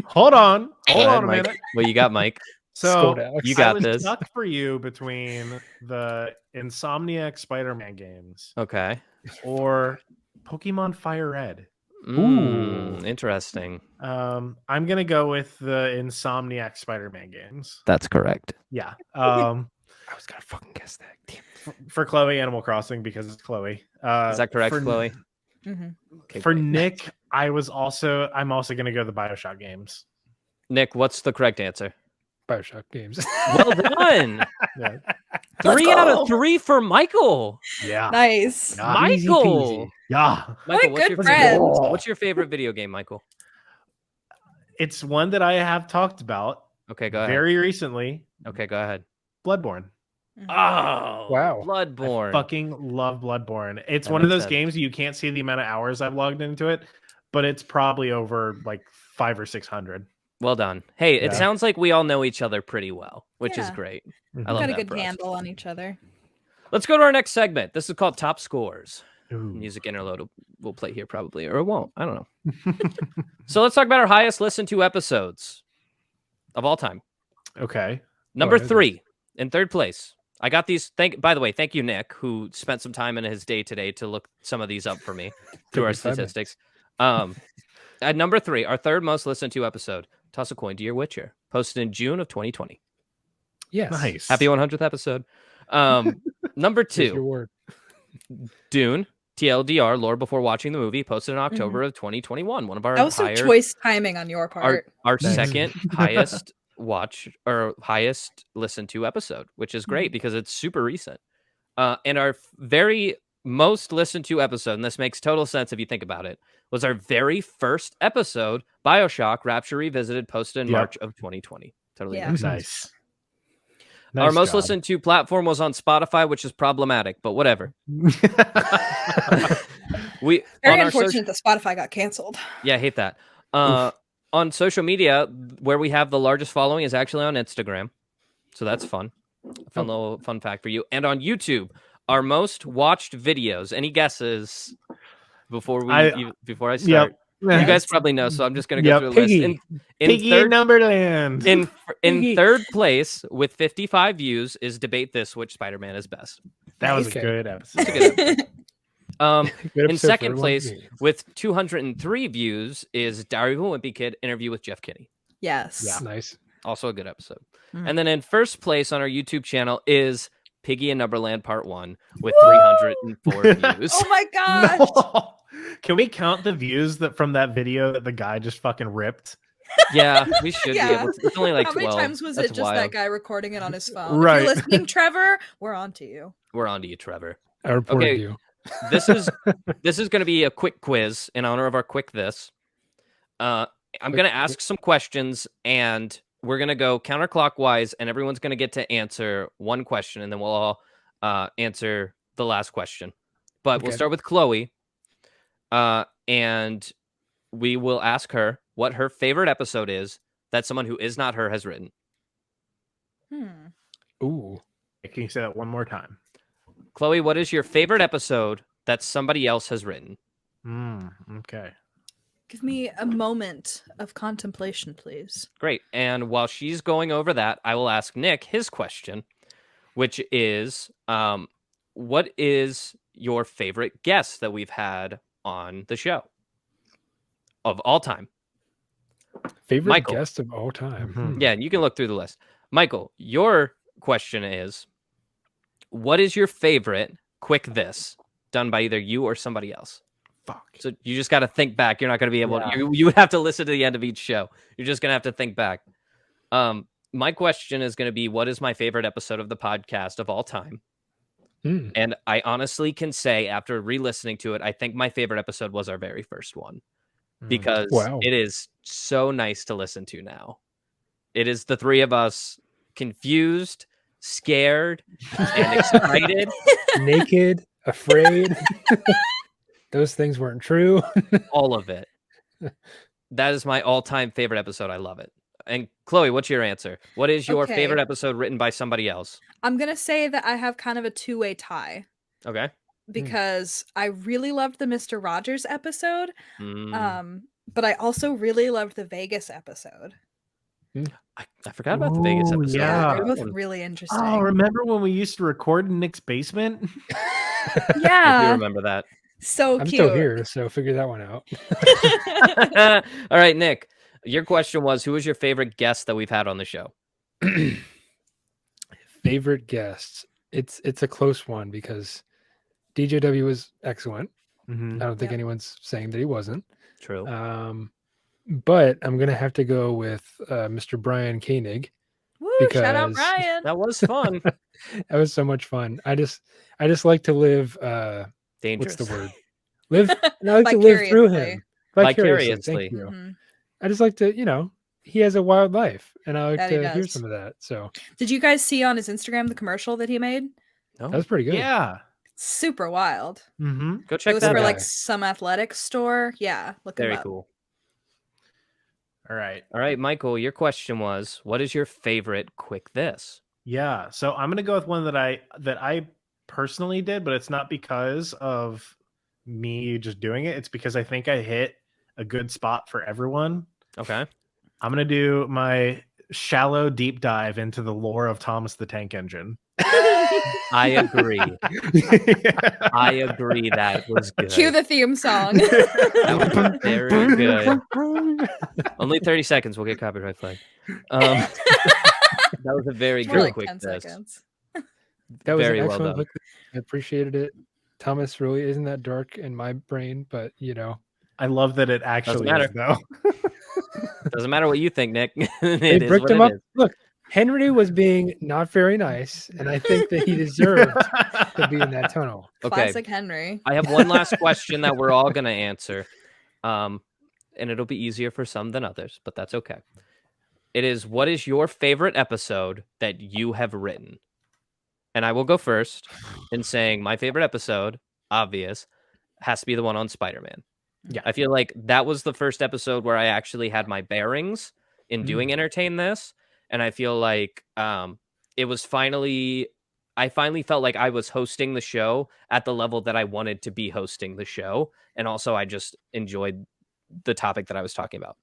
Hold on a Mike. minute. Well, you got Mike. So you got I was this. stuck for you between the Insomniac Spider-Man games, okay, or Pokemon Fire Red. Ooh, interesting. I'm gonna go with the Insomniac Spider-Man games. That's correct. Yeah. I was gonna fucking guess that. Damn. For Chloe, Animal Crossing, because it's Chloe. Is that correct, Chloe? Okay, for Nick, I'm also gonna go the BioShock games. Nick, what's the correct answer? BioShock games. Well done. Yeah. 3 out of 3 for Michael. Yeah. Nice. Yeah. Michael. Yeah. Michael, What what's your favorite video game, Michael? It's one that I have talked about. Okay, go ahead. Very recently. Okay, go ahead. Bloodborne. Oh, wow. Bloodborne. I fucking love Bloodborne. It's one of those games you can't see the amount of hours I've logged into it, but it's probably over like 500 or 600. Well done. Hey, it sounds like we all know each other pretty well, which is great. Mm-hmm. I love got that a good handle on each other. Let's go to our next segment. This is called Top Scores. Ooh. Music interlude will play here probably, or it won't. I don't know. So let's talk about our highest listened to episodes of all time. Okay. Number 3, in third place. I got these. By the way, thank you, Nick, who spent some time in his day today to look some of these up for me through our statistics. At number 3, our third most listened to episode, Toss a Coin to Your Witcher, posted in June of 2020. Yes. Nice. Happy 100th episode. Number 2, Dune, TLDR, lore before watching the movie, posted in October of 2021. One of our that was some choice timing on your part. Our second highest watch or highest listened to episode, which is great because it's super recent. And our very most listened to episode, and this makes total sense if you think about it, was our very first episode, BioShock Rapture Revisited, posted in March of 2020. Totally makes sense. Nice. Our most listened to platform was on Spotify, which is problematic, but whatever. Very unfortunate that Spotify got canceled. Yeah, I hate that. On social media, where we have the largest following is actually on Instagram. So that's fun. Fun little fun fact for you. And on YouTube, our most watched videos. Any guesses before I start? Yep. You guys probably know, so I'm just going to go through a list. In Piggy third, in Numberland. In third place with 55 views is Debate This, which Spider-Man is best. That was a good episode. That's a good episode. In second place with 203 views is Diary of a Wimpy Kid, interview with Jeff Kinney. Yes. Yeah. Nice. Also a good episode. And then in first place on our YouTube channel is Piggy in Numberland Part 1 with 304 views. Oh my gosh. No. Can we count the views from that video that the guy just fucking ripped? Yeah, we should be able to. It's only like 12. How many times was it just that guy recording it on his phone? Right. If you're listening, Trevor, we're on to you. We're on to you, Trevor. I reported you. This is going to be a quick quiz in honor of our quick this. I'm going to ask some questions, and we're going to go counterclockwise, and everyone's going to get to answer one question, and then we'll all answer the last question. But we'll start with Chloe, and we will ask her what her favorite episode is that someone who is not her has written. Ooh. Can you say that one more time? Chloe, what is your favorite episode that somebody else has written? Okay. Give me a moment of contemplation, please. Great. And while she's going over that, I will ask Nick his question, which is, what is your favorite guest that we've had on the show of all time? Favorite guest of all time? Yeah, you can look through the list. Michael, your question is, what is your favorite quick this done by either you or somebody else? Fuck. So you just got to think back. You're not going to be able to, you would have to listen to the end of each show. You're just going to have to think back. My question is going to be, what is my favorite episode of the podcast of all time? And I honestly can say, after re-listening to it, I think my favorite episode was our very first one, because it is so nice to listen to now. It is the three of us confused, scared, and excited. Naked, afraid. Those things weren't true. All of it. That is my all-time favorite episode. I love it. And Chloe, what's your answer? What is your favorite episode written by somebody else? I'm going to say that I have kind of a two-way tie. Okay. Because I really loved the Mr. Rogers episode. But I also really loved the Vegas episode. I forgot about the Vegas episode. Yeah, they're both really interesting. Oh, remember when we used to record in Nick's basement? Yeah. I do remember that. So I'm cute. still here, so figure that one out. All right, Nick. Your question was, who is your favorite guest that we've had on the show? Favorite guests. It's a close one because DJW was excellent. I don't think anyone's saying that he wasn't. True. But I'm gonna have to go with Mr. Brian Koenig. Woo, shout out Brian. That was fun. That was so much fun. I just like to live dangerous. What's the word? Live. I like to live through him. Vicariously. Thank you. I just like to, he has a wild life, and I like to hear some of that. So, did you guys see on his Instagram the commercial that he made? No. That was pretty good. Yeah, super wild. Go check that out. It was for like some athletics store. Yeah, look very up. Cool. All right, Michael. Your question was, what is your favorite quick this? Yeah, so I'm gonna go with one that I personally did, but it's not because of me just doing it. It's because I think I hit a good spot for everyone. Okay. I'm going to do my shallow deep dive into the lore of Thomas the Tank Engine. I agree. I agree. That was good. Cue the theme song. That was very good. Only 30 seconds. We'll get copyright flag. That was a very good like quick 10 seconds. That was very an well excellent done. I appreciated it. Thomas really isn't that dark in my brain, but I love that it actually is, though. Doesn't matter what you think, Nick. They bricked him up. Look, Henry was being not very nice, and I think that he deserved to be in that tunnel. Okay. Classic Henry. I have one last question that we're all going to answer. And it'll be easier for some than others, but that's okay. It is, what is your favorite episode that you have written? And I will go first in saying my favorite episode, obvious, has to be the one on Spider-Man. Yeah. I feel like that was the first episode where I actually had my bearings in doing Entertain This. And I feel like it was I finally felt like I was hosting the show at the level that I wanted to be hosting the show. And also I just enjoyed the topic that I was talking about.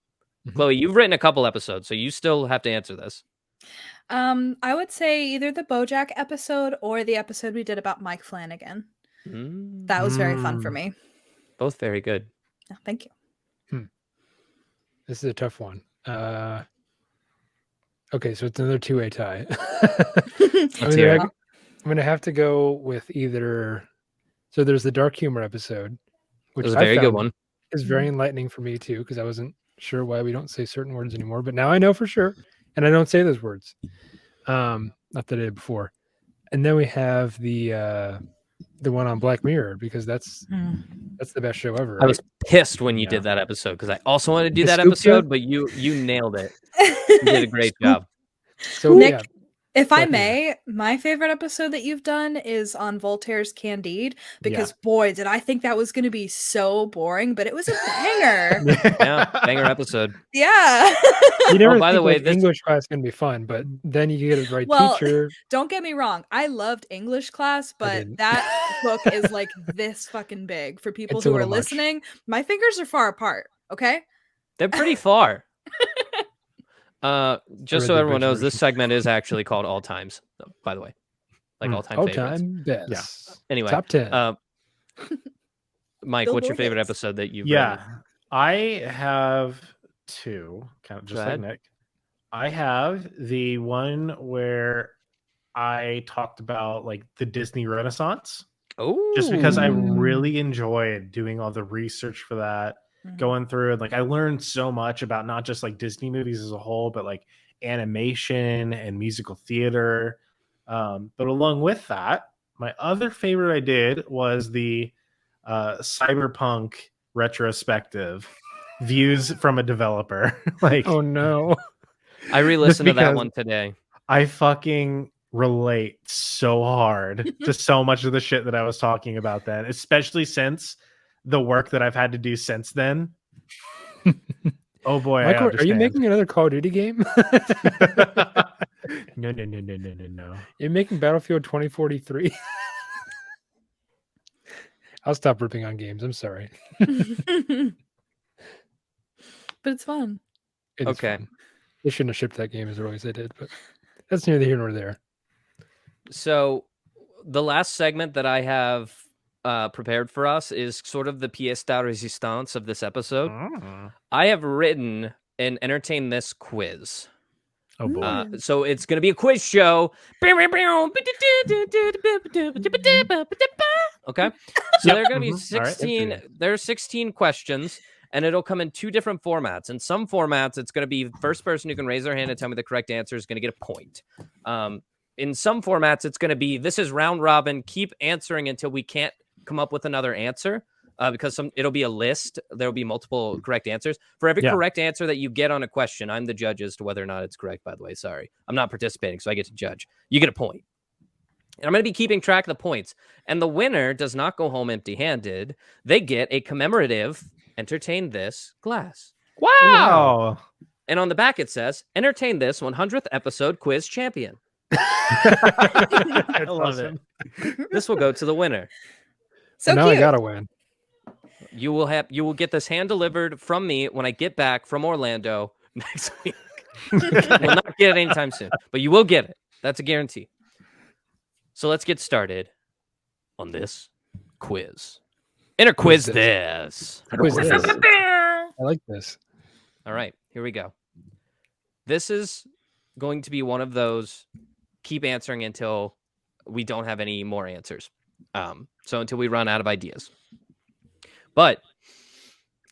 Chloe, you've written a couple episodes, so you still have to answer this. I would say either the BoJack episode or the episode we did about Mike Flanagan. That was very fun for me. Both very good. Oh, thank you. This is a tough one. Okay, so it's another two-way tie. I'm going to have to go with either. So there's the dark humor episode, which is a very good one. Is very enlightening for me too, because I wasn't sure why we don't say certain words anymore, but now I know for sure, and I don't say those words. Not that I did before. And then we have the one on Black Mirror, because that's the best show ever. Right? I was pissed when you did that episode, because I also wanted to do that episode, but you nailed it. You did a great job. So Nick, If I may, my favorite episode that you've done is on Voltaire's Candide, because boy, did I think that was going to be so boring, but it was a banger. Yeah, banger episode. Yeah. You never by the way, this English class can be fun, but then you get a right teacher. Don't get me wrong. I loved English class, but that book is like this fucking big for people who are listening. My fingers are far apart, okay? They're pretty far. Just so everyone knows, this segment is actually called All Times, by the way. Like all-time favorites. All-time best. Yeah. Anyway. Top 10. Mike, what's your favorite episode that you've read? I have two, kind of just like Nick. I have the one where I talked about like the Disney Renaissance. Oh. Just because I really enjoyed doing all the research for that. Going through and like I learned so much about not just like Disney movies as a whole, but like animation and musical theater. But along with that, my other favorite I did was the cyberpunk retrospective views from a developer. Like, oh no, I re-listened to that one today. I fucking relate so hard to so much of the shit that I was talking about then, especially since the work that I've had to do since then. Oh boy, Michael, are you making another Call of Duty game? No. You're making Battlefield 2043. I'll stop ripping on games. I'm sorry. But it's fun. Okay. Fun. They shouldn't have shipped that game as early as they did, but that's neither here nor there. So the last segment that I have prepared for us is sort of the pièce de résistance of this episode. I have written an Entertain This quiz. Oh boy. So it's going to be a quiz show. Okay. So there are going to be 16. Right, there are 16 questions, and it'll come in two different formats. In some formats, it's going to be the first person who can raise their hand and tell me the correct answer is going to get a point. In some formats, it's going to be, this is round robin. Keep answering until we can't come up with another answer. Because it'll be a list. There'll be multiple correct answers. For every correct answer that you get on a question, I'm the judge as to whether or not it's correct, by the way. Sorry. I'm not participating, so I get to judge. You get a point. And I'm going to be keeping track of the points. And the winner does not go home empty-handed. They get a commemorative Entertain This glass. Wow. And on the back it says, Entertain This 100th episode quiz champion. I love it. This will go to the winner. So now cute. I gotta win. You will get this hand delivered from me when I get back from Orlando next week. We'll not get it anytime soon, but you will get it. That's a guarantee. So let's get started on this quiz. Quiz this. I like this. All right, here we go. This is going to be one of those keep answering until we don't have any more answers. So until we run out of ideas. But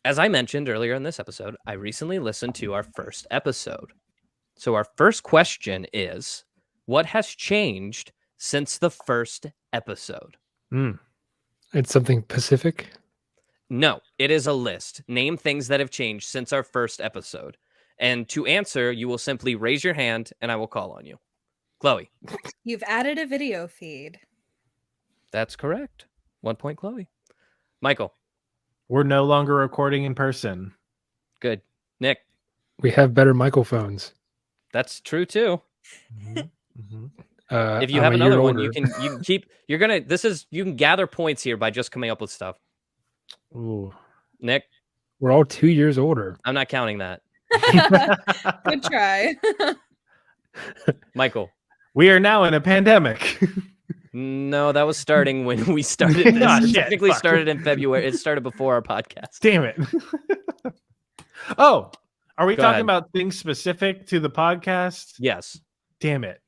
as I mentioned earlier in this episode, I recently listened to our first episode. So our first question is, what has changed since the first episode? It's something Pacific? No, it is a list. Name things that have changed since our first episode. And to answer, you will simply raise your hand and I will call on you. Chloe. You've added a video feed. That's correct. 1 point, Chloe. Michael. We're no longer recording in person. Good. Nick. We have better microphones. That's true too. If you I'm have another one, older. you can keep. You can gather points here by just coming up with stuff. Ooh. Nick. We're all 2 years older. I'm not counting that. Good try. Michael. We are now in a pandemic. No, that was starting when we started. This technically started in February. It started before our podcast. Damn it. Oh, are we Go talking ahead. about things specific to the podcast? Yes. Damn it.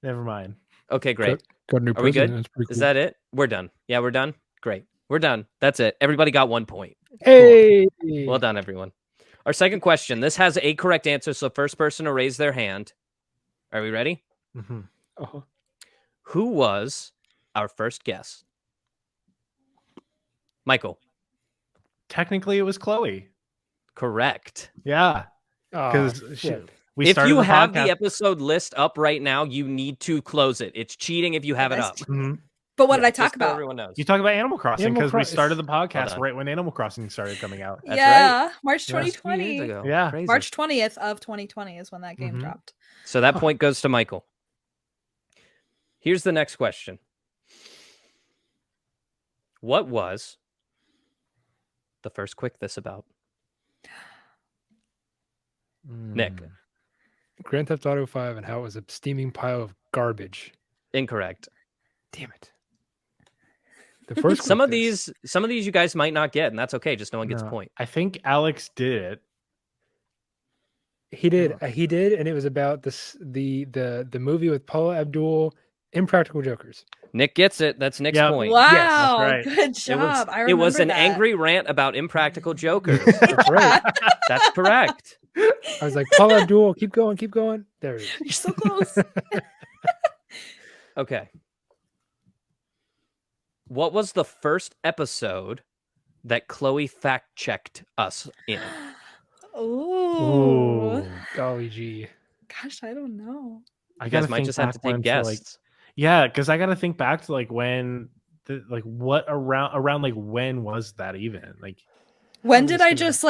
Never mind. Okay, great. Got a new Are we good? president. That's pretty Is cool. that it? We're done. Yeah, we're done. Great. We're done. That's it. Everybody got 1 point. Hey! Cool. Well done, everyone. Our second question. This has a correct answer, so first person to raise their hand. Are we ready? Mm-hmm. Uh-huh. Who was our first guest? Michael. Technically, it was Chloe. Correct. Yeah. Oh, Because If you have the episode list up right now, you need to close it. It's cheating if you have it up. But what did I talk about? Everyone knows. You talk about Animal Crossing because we started the podcast right when Animal Crossing started coming out. That's right. March 2020. Yeah, crazy. March 20th of 2020 is when that game dropped. So that point goes to Michael. Here's the next question. What was the first Quick This About? Nick. Grand Theft Auto 5 and how it was a steaming pile of garbage. Incorrect. Damn it. The first some of these you guys might not get, and that's okay. Just no one gets a point. I think Alex did it. He did. He did, and it was about the movie with Paula Abdul, Impractical Jokers. Nick gets it. That's Nick's point. Wow, yes, right. Good job. It was an angry rant about Impractical Jokers. That's right. That's correct. I was like, Paula Abdul, keep going, keep going. There it is. You're so close. Okay. What was the first episode that Chloe fact-checked us in? Ooh. Golly gee. Gosh, I don't know. I guys might just have to take guesses. Because I got to think back to when what around when was that even? When did I just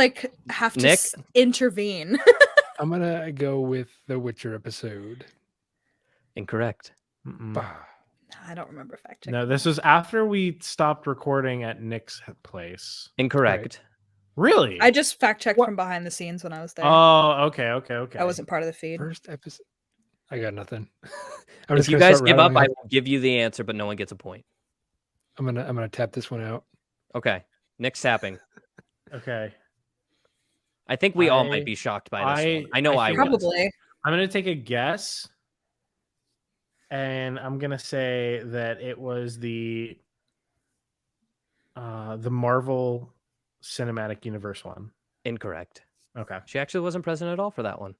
have to intervene? I'm gonna go with the Witcher episode. Incorrect. I don't remember fact checking. No, this was after we stopped recording at Nick's place. Incorrect. Right. Really? I just fact checked from behind the scenes when I was there. Oh, okay. I wasn't part of the feed. First episode. I got nothing. If you guys give up, I will give you the answer, but no one gets a point. I'm gonna tap this one out. Okay. Nick's tapping. Okay. I think we all might be shocked by this one. I know I probably. I'm gonna take a guess. And I'm gonna say that it was the Marvel Cinematic Universe one. Incorrect. Okay. She actually wasn't present at all for that one.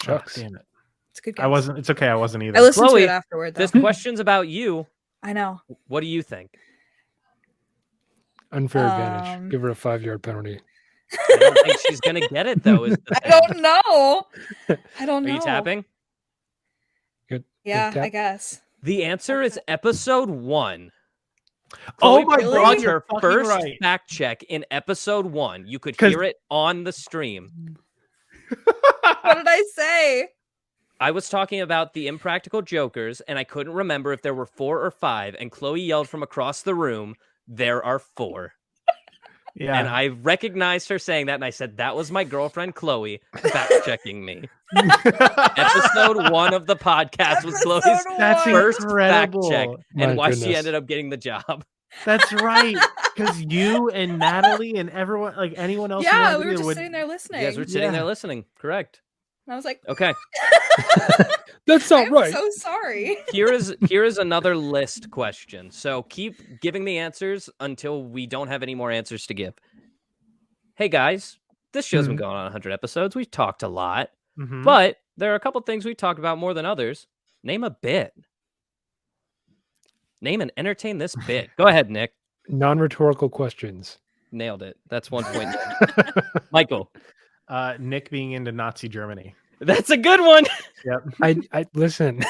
Shucks. Damn it. It's a good guess. I wasn't. It's okay. I wasn't either. I listened Chloe, to it afterward. Though. This question's about you. I know. What do you think? Unfair advantage. Give her a 5-yard penalty. I don't think she's gonna get it though. I don't know. I don't know. Are you tapping? Good. Yeah, I guess. The answer is episode 1. Oh my God! You're Her first fact check in episode 1. You could hear it on the stream. What did I say? I was talking about the Impractical Jokers, and I couldn't remember if there were 4 or 5. And Chloe yelled from across the room, "There are 4." Yeah. And I recognized her saying that, and I said, that was my girlfriend, Chloe, fact-checking me. Episode 1 of the podcast was Chloe's first fact check, and why she ended up getting the job. That's right. Because you and Natalie and everyone, anyone else. Yeah, we were just sitting there listening. You guys were sitting there listening. Correct. And I was like, okay. That's not right. I'm so sorry. Here is another list question. So keep giving the answers until we don't have any more answers to give. Hey guys, this show's been going on 100 episodes. We've talked a lot, but there are a couple things we talked about more than others. Name a bit. Name and entertain this bit. Go ahead, Nick. Non-rhetorical questions. Nailed it. That's 1 point. Michael. Nick being into Nazi Germany. That's a good one. Yep. I listen.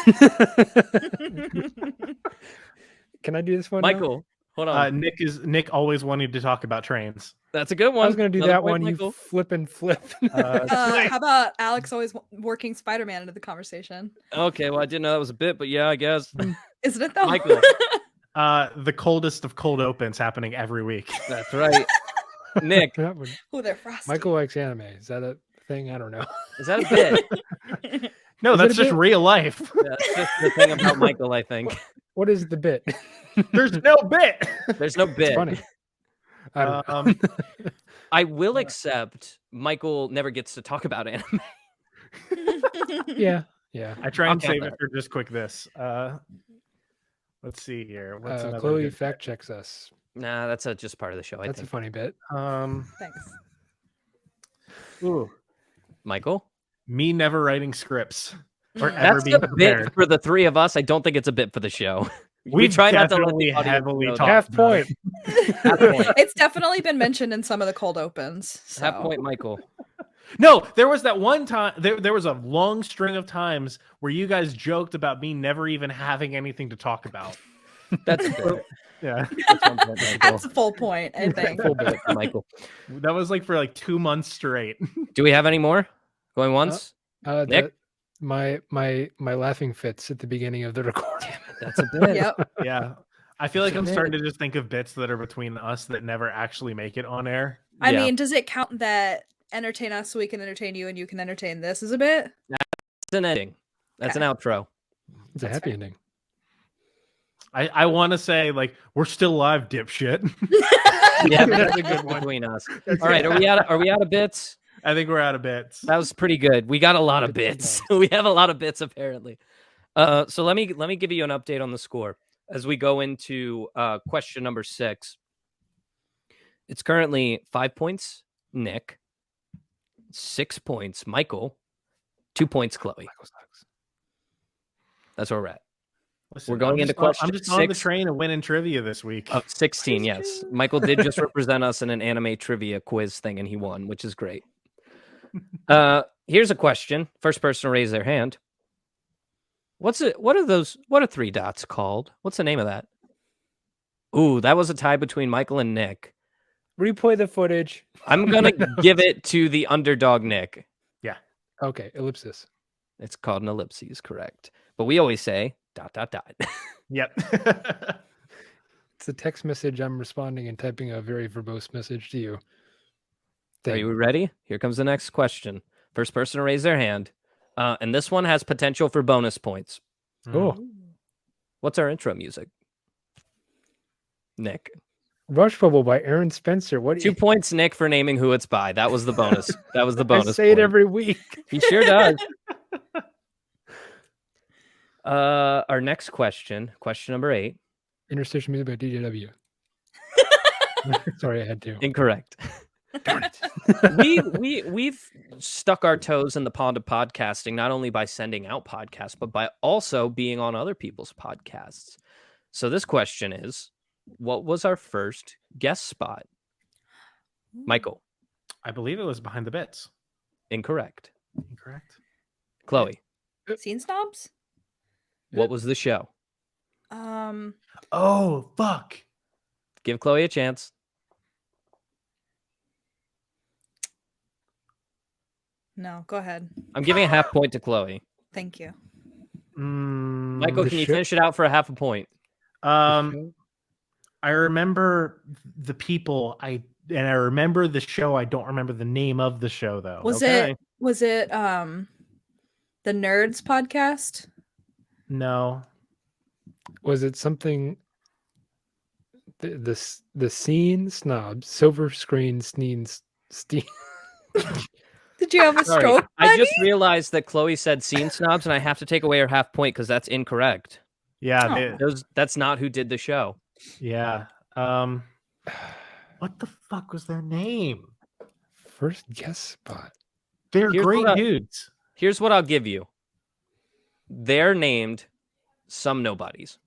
Can I do this one, Michael? Now? Hold on. Nick always wanted to talk about trains. That's a good one. I was going to do that one. Michael. You flip and flip. How about Alex always working Spider-Man into the conversation? Okay, well I didn't know that was a bit, but yeah, I guess. Isn't it though? Michael. The coldest of cold opens happening every week. That's right. Nick. Oh, they're frosty. Michael likes anime. Is that a thing? I don't know. Is that a bit? No, that's just real life. That's just the thing about Michael, I think. What is the bit? There's no bit. There's no bit. It's funny. I will accept Michael never gets to talk about anime. Yeah. I try and save it for just quick this. Let's see here. What's Chloe fact checks us. Nah, that's just part of the show. That's a funny bit. Thanks. Ooh, Michael. Me never writing scripts or That's ever being a prepared. bit for the three of us. I don't think it's a bit for the show. We try not to let the heavily talk. Half point. Half point. It's definitely been mentioned in some of the cold opens. So. Half point, Michael. No, there was that one time. There was a long string of times where you guys joked about me never even having anything to talk about. That's fair. Yeah, that's a full point. I think full bit, Michael. That was like for like 2 months straight. Do we have any more going once? Nick? My laughing fits at the beginning of the recording. That's a bit. Yep. Yeah. I feel like I'm starting to just think of bits that are between us that never actually make it on air. I mean, does it count that entertain us so we can entertain you and you can entertain this as a bit? That's an ending. That's an outro. It's a happy ending. I want to say, like, we're still live, dipshit. Yeah, that's a good one between us. All right, are we out of bits? I think we're out of bits. That was pretty good. We got a lot of bits. We have a lot of bits apparently. So let me give you an update on the score as we go into question number 6. It's currently 5 points, Nick. 6 points, Michael. 2 points, Chloe. That's where we're at. Listen, we're going into question. I'm just on the train of winning trivia this week. 16, yes. Michael did just represent us in an anime trivia quiz thing, and he won, which is great. Here's a question. First person to raise their hand. What are 3 dots called? What's the name of that? Ooh, that was a tie between Michael and Nick. Replay the footage. I'm gonna give it to the underdog, Nick. Yeah. Okay, ellipsis. It's called an ellipses, correct. But we always say ... Yep. It's a text message. I'm responding and typing a very verbose message to you. Are you ready? Here comes the next question. First person to raise their hand. And this one has potential for bonus points. Oh. What's our intro music? Nick. Rush Bubble by Aaron Spencer. What? 2 points, Nick, for naming who it's by. That was the bonus. That was the bonus. I say it every week. He sure does. Our next question number 8. Interstitial music by DJW. Sorry, I had to. Incorrect. Darn it. We've stuck our toes in the pond of podcasting, not only by sending out podcasts, but by also being on other people's podcasts. So this question is, what was our first guest spot? Michael. I believe it was Behind the Bits. Incorrect. Chloe. Scene Snobs? What was the show? Oh, fuck. Give Chloe a chance. No, go ahead. I'm giving a half point to Chloe. Thank you. Michael, can you finish it out for a half a point? I remember the people. I remember the show. I don't remember the name of the show though. Was it the Nerds podcast? No. Was it something? The Scene Snobs, Silver Screen Sneens Steen. Did you have a stroke? I just realized that Chloe said Scene Snobs, and I have to take away her half point because that's incorrect. Yeah, that's not who did the show. Yeah. What the fuck was their name? First guest spot. They're great dudes. Here's what I'll give you. They're named Some Nobodies.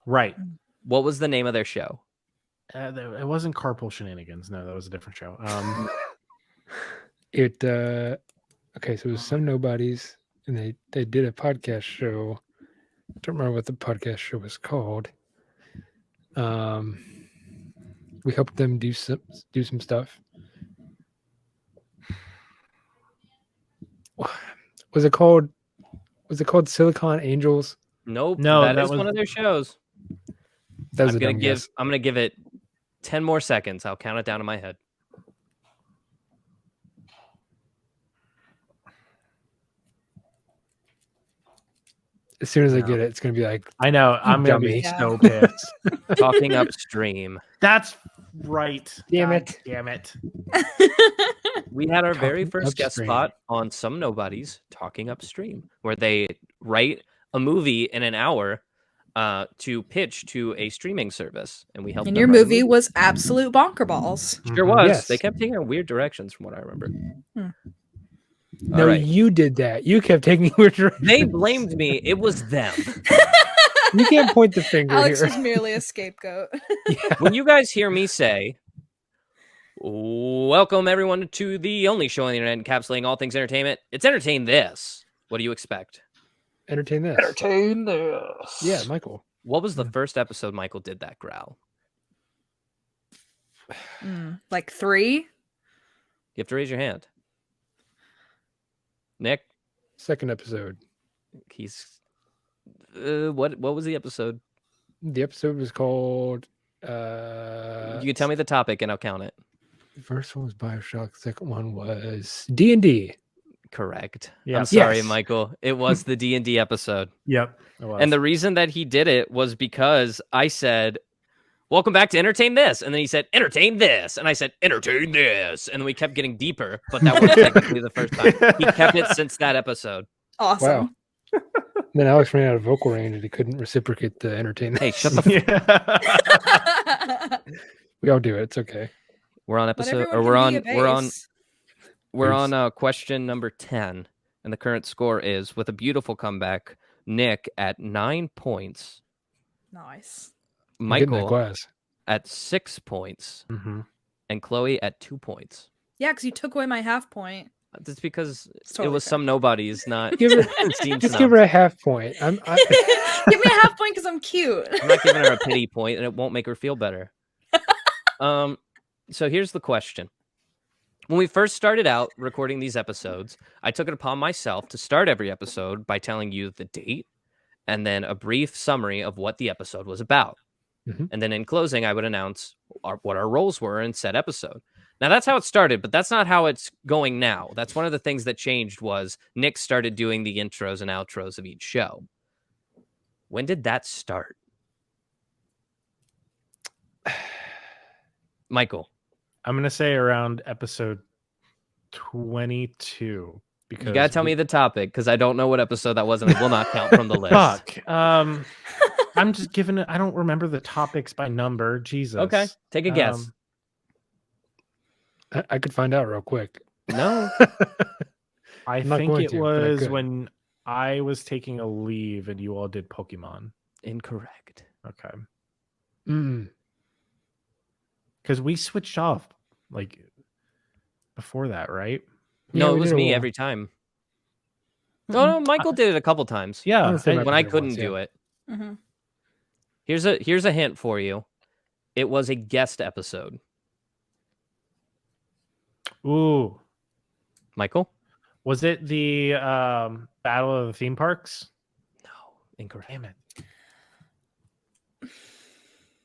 Right. What was the name of their show? It wasn't Carpool Shenanigans. No, that was a different show. Okay, so it was Some Nobodies, and they did a podcast show. I don't remember what the podcast show was called. We helped them do some stuff. Was it called Silicon Angels? Nope. No, that is one of their shows. I'm gonna give it 10 more seconds. I'll count it down in my head. As soon as I get it, it's gonna be like, I know, I'm gonna be so pissed. Talking Upstream. That's right. Damn it. We had our very first guest spot on Some Nobodies Talking Upstream, where they write a movie in an hour to pitch to a streaming service, and we helped. And your movie was absolute bonker balls. Sure was. Yes. They kept taking weird directions, from what I remember. No, you did that. You kept taking weird directions. They blamed me. It was them. You can't point the finger. Alex here. was merely a scapegoat. When you guys hear me say, Welcome, everyone, to the only show on the internet encapsulating all things entertainment. It's Entertain This. What do you expect? Entertain this. Entertain this. Yeah, Michael. What was the first episode Michael did that growl? Like 3? You have to raise your hand. Nick? Second episode. He's... What was the episode? The episode was called... You can tell me the topic and I'll count it. The first one was Bioshock. The second one was D&D. Correct. Yeah. I'm sorry, Yes. Michael. It was the D&D episode. Yep. It was. And the reason that he did it was because I said, welcome back to Entertain This. And then he said, entertain this. And I said, entertain this. And we kept getting deeper, but that was technically the first time. He kept it since that episode. Awesome. Wow. Then Alex ran out of vocal range and he couldn't reciprocate the entertain. Hey, shut the We all do it. It's okay. We're on episode, or we're on question number 10, and the current score is, with a beautiful comeback, Nick at 9 points. Nice. Michael at 6 points, and Chloe at 2 points. Yeah, because you took away my half point. That's because Totally it was fair. some nobodies, not Give her, Team just Snub. give her a half point. Give me a half point because I'm cute. I'm not giving her a pity point, and it won't make her feel better. So here's the question. When we first started out recording these episodes, I took it upon myself to start every episode by telling you the date and then a brief summary of what the episode was about. And then in closing, I would announce what our roles were in said episode. Now, that's how it started, but that's not how it's going now. That's one of the things that changed was Nick started doing the intros and outros of each show. When did that start? Michael. I'm going to say around episode 22. Because you got to tell me the topic because I don't know what episode that was and it will not count from the list. Fuck. I'm just giving it. I don't remember the topics by number. Jesus. Okay. Take a guess. I could find out real quick. No. I think it was when I was taking a leave and you all did Pokemon. Incorrect. Okay. Because we switched off like before that, right? No, it was me every time. No, Michael did it a couple times. Yeah, when I couldn't do it. Here's a hint for you. It was a guest episode. Ooh. Michael? Was it the Battle of the Theme Parks? No, incorrect. Damn it.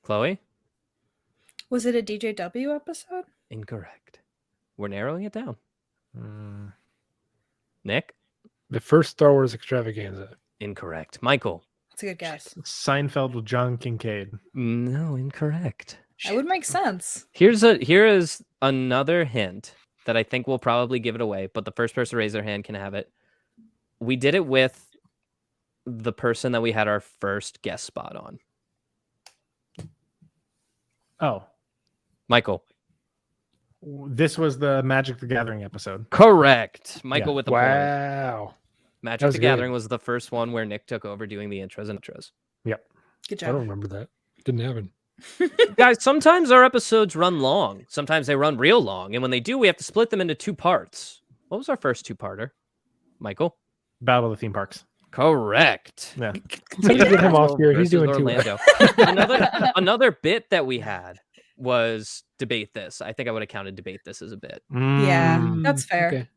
Chloe? Was it a DJW episode? Incorrect. We're narrowing it down. Nick? The first Star Wars extravaganza. Incorrect. Michael? That's a good guess. Seinfeld with John Kincaid. No, incorrect. That would make sense. Here is another hint that I think will probably give it away, but the first person to raise their hand can have it. We did it with the person that we had our first guest spot on. Oh. Michael. This was the Magic the Gathering episode. Correct. Michael with the point. Wow. Magic the Gathering was the first one where Nick took over doing the intros and outros. Yep. Good job. I don't remember that. Didn't happen. Guys, sometimes our episodes run long. Sometimes they run real long. And when they do, we have to split them into 2 parts. What was our first 2-parter? Michael? Battle of the Theme Parks. Correct. Yeah. Get him off here. He's doing Orlando. Another bit that we had was Debate This. I think I would have counted Debate This as a bit. Yeah, that's fair. Okay.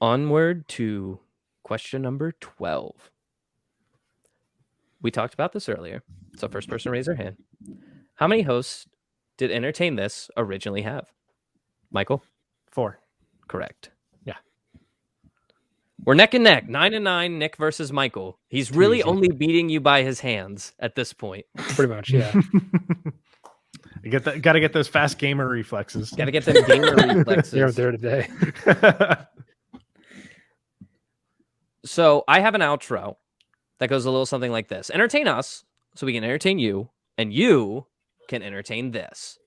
Onward to question number 12. We talked about this earlier. So first person to raise their hand. How many hosts did Entertain This originally have? Michael? 4. Correct. Yeah. We're neck and neck. 9-9, Nick versus Michael. He's really only beating you by his hands at this point. Pretty much, yeah. Got to get those fast gamer reflexes. Got to get them gamer reflexes. You're there today. So I have an outro that goes a little something like this. Entertain us so we can entertain you, and you can entertain this.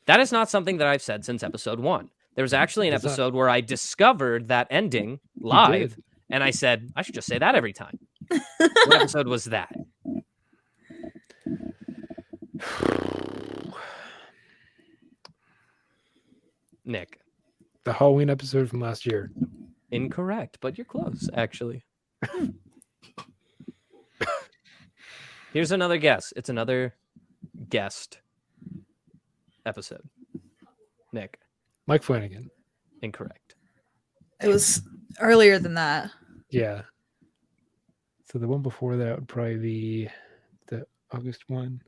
That is not something that I've said since episode 1. There was actually an episode where I discovered that ending live, and I said, I should just say that every time. What episode was that? Nick. The Halloween episode from last year. Incorrect, but you're close, actually. Here's another guess. It's another guest episode. Nick. Mike Flanagan. Incorrect. It was earlier than that. Yeah. So the one before that would probably be the August one.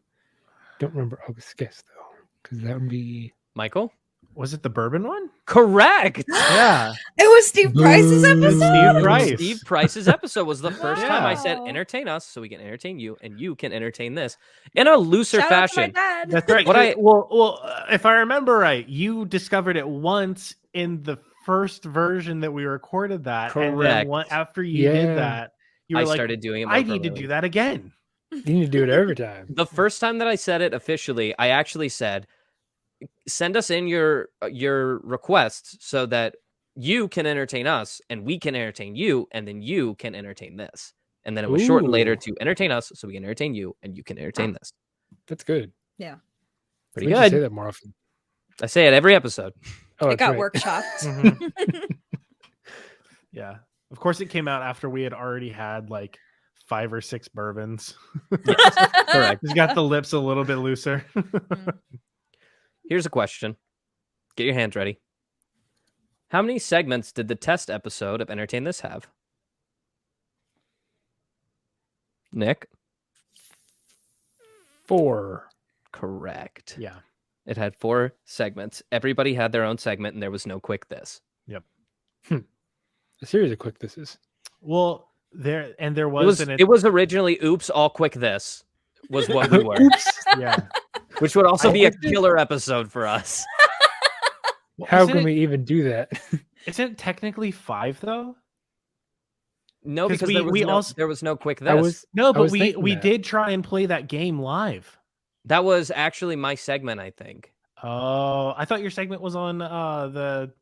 Don't remember August guest though, because that would be Michael. Was it the bourbon one? Correct. Yeah. It was Steve Price's episode. Steve Price. Steve Price's episode was the first time I said entertain us, so we can entertain you, and you can entertain this in a looser Shout out to my fashion. dad. That's right. Well, if I remember right, you discovered it once in the first version that we recorded that. Correct. And then after you did that, you were started doing it. I need to do that again. You need to do it every time. The first time that I said it officially, I actually said, send us in your requests so that you can entertain us and we can entertain you, and then you can entertain this. And then it was shortened later to entertain us so we can entertain you and you can entertain this. That's good. Yeah. Pretty good. good. Say that more often. I say it every episode. Oh, it got workshopped. Yeah. Of course, it came out after we had already had like 5 or 6 bourbons. Yes, correct. He's got the lips a little bit looser. Here's a question. Get your hands ready. How many segments did the test episode of Entertain This have? Nick? 4. Correct. Yeah. It had 4 segments. Everybody had their own segment, and there was no quick this. Yep. A series of quick thises. Well, there was it was originally oops, all quick this was what we were. Yeah. Which would also be a killer episode for us. How can we even do that? Isn't it technically 5 though? No, because there was no quick this. We did try and play that game live. That was actually my segment, I think. Oh, I thought your segment was on the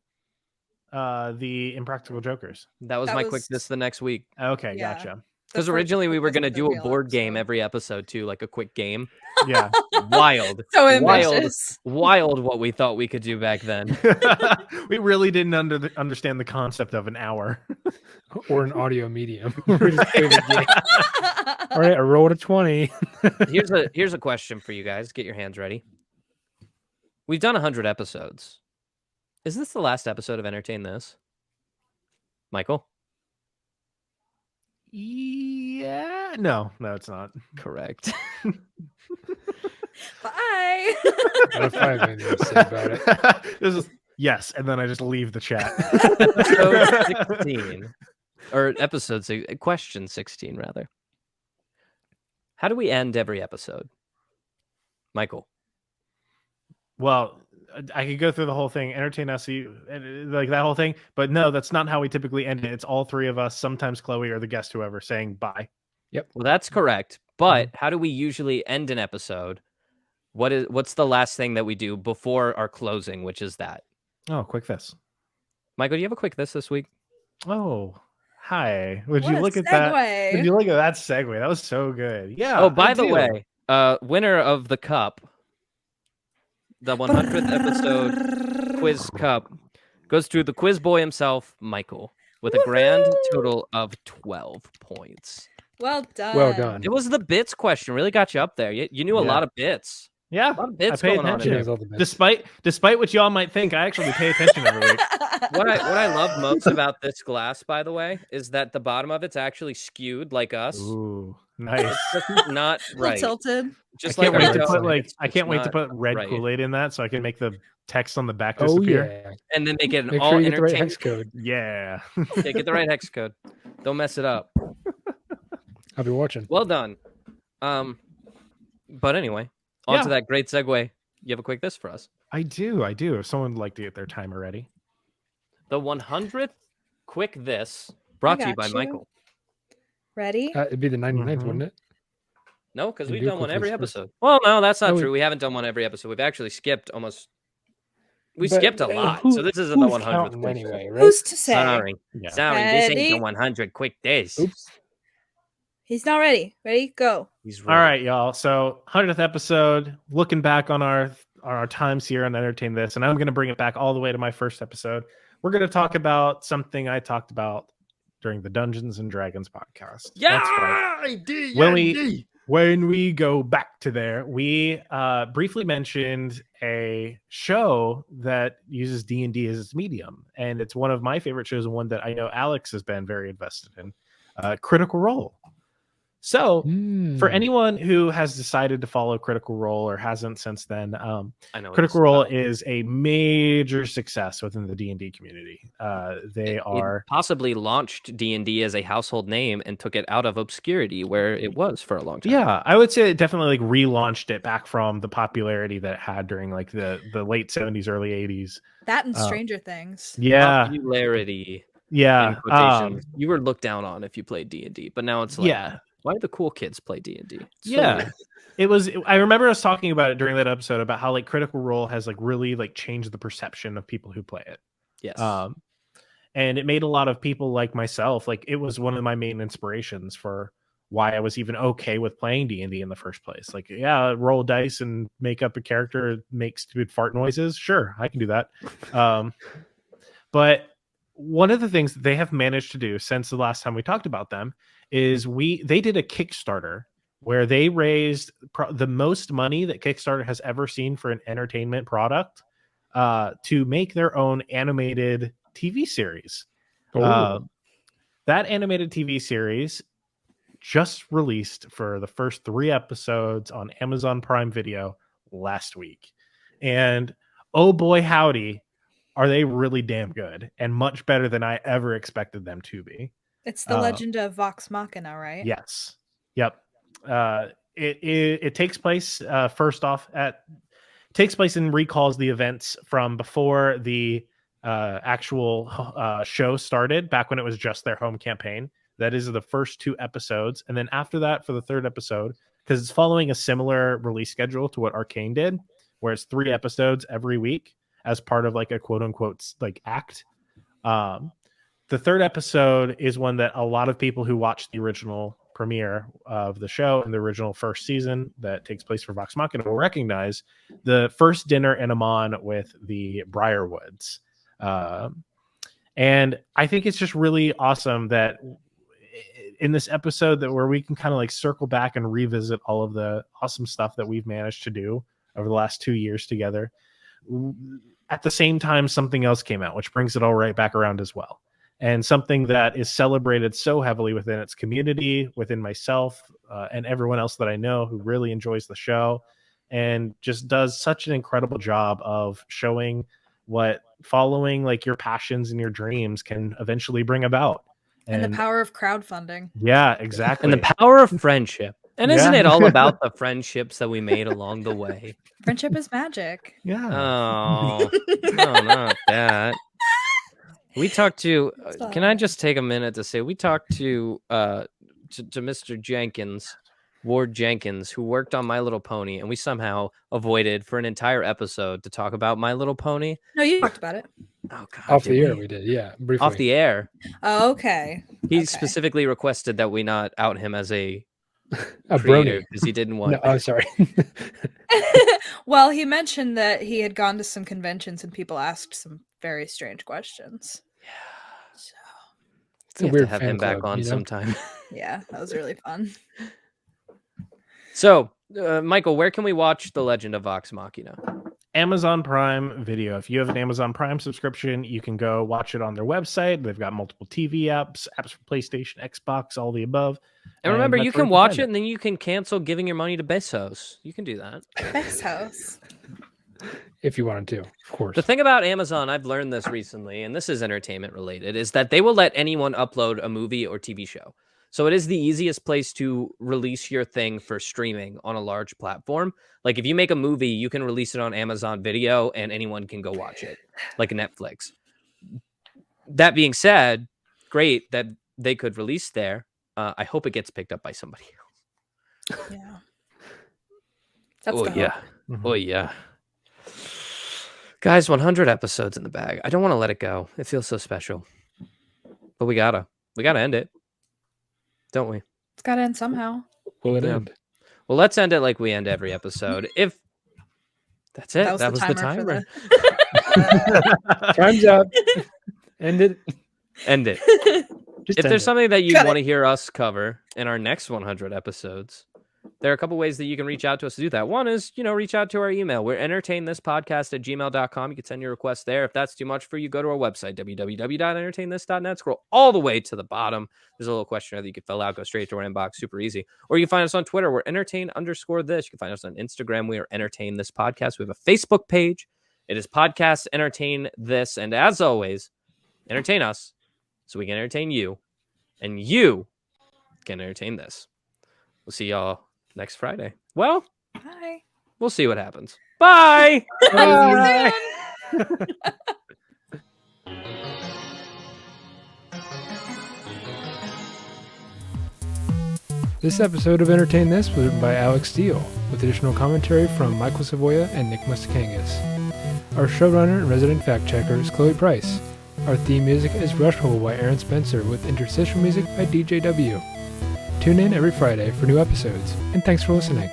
Impractical Jokers. That was my quick this the next week. Okay, gotcha. Because originally we were going to do a board game every episode too, like a quick game. Yeah. Wild. So ambitious. Wild what we thought we could do back then. We really didn't understand the concept of an hour. Or an audio medium. All right, I rolled a 20. Here's a question for you guys. Get your hands ready. We've done 100 episodes. Is this the last episode of Entertain This? Michael? Yeah. No, it's not. Correct. Bye. What if I have anything to say about it? This is yes, and then I just leave the chat. Episode 16. Or question 16, rather. How do we end every episode? Michael? Well, I could go through the whole thing, entertain us, like that whole thing. But no, that's not how we typically end it. It's all 3 of us, sometimes Chloe or the guest, whoever, saying bye. Yep. Well, that's correct. But how do we usually end an episode? What's the last thing that we do before our closing, which is that? Oh, quick this. Michael, do you have a quick this week? Oh, hi. Would What you a look at that? segue. Would you look at that segue? That was so good. Yeah. Oh, by the way, winner of the cup, the 100th episode quiz cup, goes to the quiz boy himself, Michael, with a grand total of 12 points. Well done. Well done. It was the bits question. Really got you up there. You knew a lot of bits. Yeah. A lot of bits I pay going on. attention. Despite what y'all might think, I actually pay attention every week. What I love most about this glass, by the way, is that the bottom of it's actually skewed like us. Ooh, nice. It's just not right. Tilted. Just I can't like wait to our put it's I can't wait to not put red right. Kool-Aid in that so I can make the text on the back disappear. Yeah. And then they get an Make all sure you get the right entertainment. hex code. Yeah. Yeah, get the right hex code. Don't mess it up. I'll be watching. Well done. But anyway, on to that great segue. You have a quick this for us. I do. If someone would like to get their timer ready. The 100th quick this brought to you by Michael. Ready? It'd be the 99th, wouldn't it? No, because We we've do done one quick every this first. episode. Well, no, that's not No, true. We haven't done one every episode. We've actually skipped almost. We But, skipped a lot, so this isn't the 100th quick anyway, this. right? Who's to say? Sorry, Yeah. sorry. This ain't Ready? the 100 quick this. Oops. He's not ready. Ready? Go. He's All right, y'all. So 100th episode, looking back on our our times here on Entertain This, and I'm going to bring it back all the way to my first episode. We're going to talk about something I talked about during the Dungeons and Dragons podcast. Yeah, that's right. When we go back to there, we briefly mentioned a show that uses D&D as its medium, and it's one of my favorite shows, and one that I know Alex has been very invested in, Critical Role. So for anyone who has decided to follow Critical Role or hasn't since then, Critical Role is a major success within the D&D community. It possibly launched D&D as a household name and took it out of obscurity where it was for a long time. Yeah, I would say it definitely like relaunched it back from the popularity that it had during like the late 70s, early 80s. That and Stranger Things. Yeah. Popularity. Yeah. You were looked down on if you played D&D, but now it's like, why do the cool kids play D&D? It was. I remember us talking about it during that episode about how like Critical Role has like really like changed the perception of people who play it. Yes. And it made a lot of people like myself, like it was one of my main inspirations for why I was even okay with playing D&D in the first place. Like, yeah, roll dice and make up a character, make stupid fart noises. Sure, I can do that. But one of the things that they have managed to do since the last time we talked about them is they did a Kickstarter where they raised the most money that Kickstarter has ever seen for an entertainment product to make their own animated TV series. That animated TV series just released for the first 3 episodes on Amazon Prime Video last week. And oh boy, howdy, are they really damn good and much better than I ever expected them to be. It's the legend of Vox Machina, right? Yes. Yep. It takes place takes place and recalls the events from before the actual show started, back when it was just their home campaign. That is the first 2 episodes, and then after that, for the 3rd episode, because it's following a similar release schedule to what Arcane did, where it's 3 episodes every week as part of like a quote unquote like act. The 3rd episode is one that a lot of people who watched the original premiere of the show in the original first season that takes place for Vox Machina will recognize, the first dinner in Amon with the Briarwoods. And I think it's just really awesome that in this episode that where we can kind of like circle back and revisit all of the awesome stuff that we've managed to do over the last 2 years together. At the same time, something else came out, which brings it all right back around as well. And something that is celebrated so heavily within its community, within myself and everyone else that I know who really enjoys the show and just does such an incredible job of showing what following like your passions and your dreams can eventually bring about. And the power of crowdfunding. Yeah, exactly. And the power of friendship. And isn't it all about the friendships that we made along the way? Friendship is magic. Yeah. Oh, no, not that. We talked to, can I just take a minute to say, we talked to Mr. Jenkins, Ward Jenkins, who worked on My Little Pony, and we somehow avoided for an entire episode to talk about My Little Pony. No, you talked about it. Oh, God. Off the air, we did, yeah. Briefly. Off the air. Oh, okay. He specifically requested that we not out him as a brony, because he didn't want. No, I'm sorry. Well, he mentioned that he had gone to some conventions and people asked some very strange questions. Yeah. So it's a weird to have him back on sometime. Yeah, that was really fun. So, Michael, where can we watch The Legend of Vox Machina? Amazon Prime Video. If you have an Amazon Prime subscription, you can go watch it on their website. They've got multiple TV apps for PlayStation, Xbox, all the above. And remember, you can watch it and then you can cancel giving your money to Bezos. You can do that. Bezos. If you wanted to, of course. The thing about Amazon, I've learned this recently, and this is entertainment related, is that they will let anyone upload a movie or TV show. So it is the easiest place to release your thing for streaming on a large platform. Like if you make a movie, you can release it on Amazon Video and anyone can go watch it, like Netflix. That being said, great that they could release there. I hope it gets picked up by somebody else. Yeah. That's Oh, yeah. Guys, 100 episodes in the bag. I don't want to let it go. It feels so special. But we gotta end it. Don't we? It's got to end somehow. Will it end? Well, let's end it like we end every episode. If That's it. That was the timer. Time's up. End it. If there's something that you want to hear us cover in our next 100 episodes, there are a couple ways that you can reach out to us to do that. One is, reach out to our email. We're entertainthispodcast@gmail.com. You can send your request there. If that's too much for you, go to our website, www.entertainthis.net. Scroll all the way to the bottom. There's a little questionnaire that you can fill out. Go straight to our inbox. Super easy. Or you can find us on Twitter. We're entertain_this. You can find us on Instagram. We are Entertain This Podcast. We have a Facebook page. It is Podcast Entertain This. And as always, entertain us so we can entertain you. And you can entertain this. We'll see y'all next Friday. Well, bye. We'll see what happens. Bye. Bye. This episode of Entertain This was written by Alex Steele, with additional commentary from Michael Savoya and Nick Mustakangas. Our showrunner and resident fact-checker is Chloe Price. Our theme music is Rush Hole by Aaron Spencer, with interstitial music by DJW. Tune in every Friday for new episodes, and thanks for listening.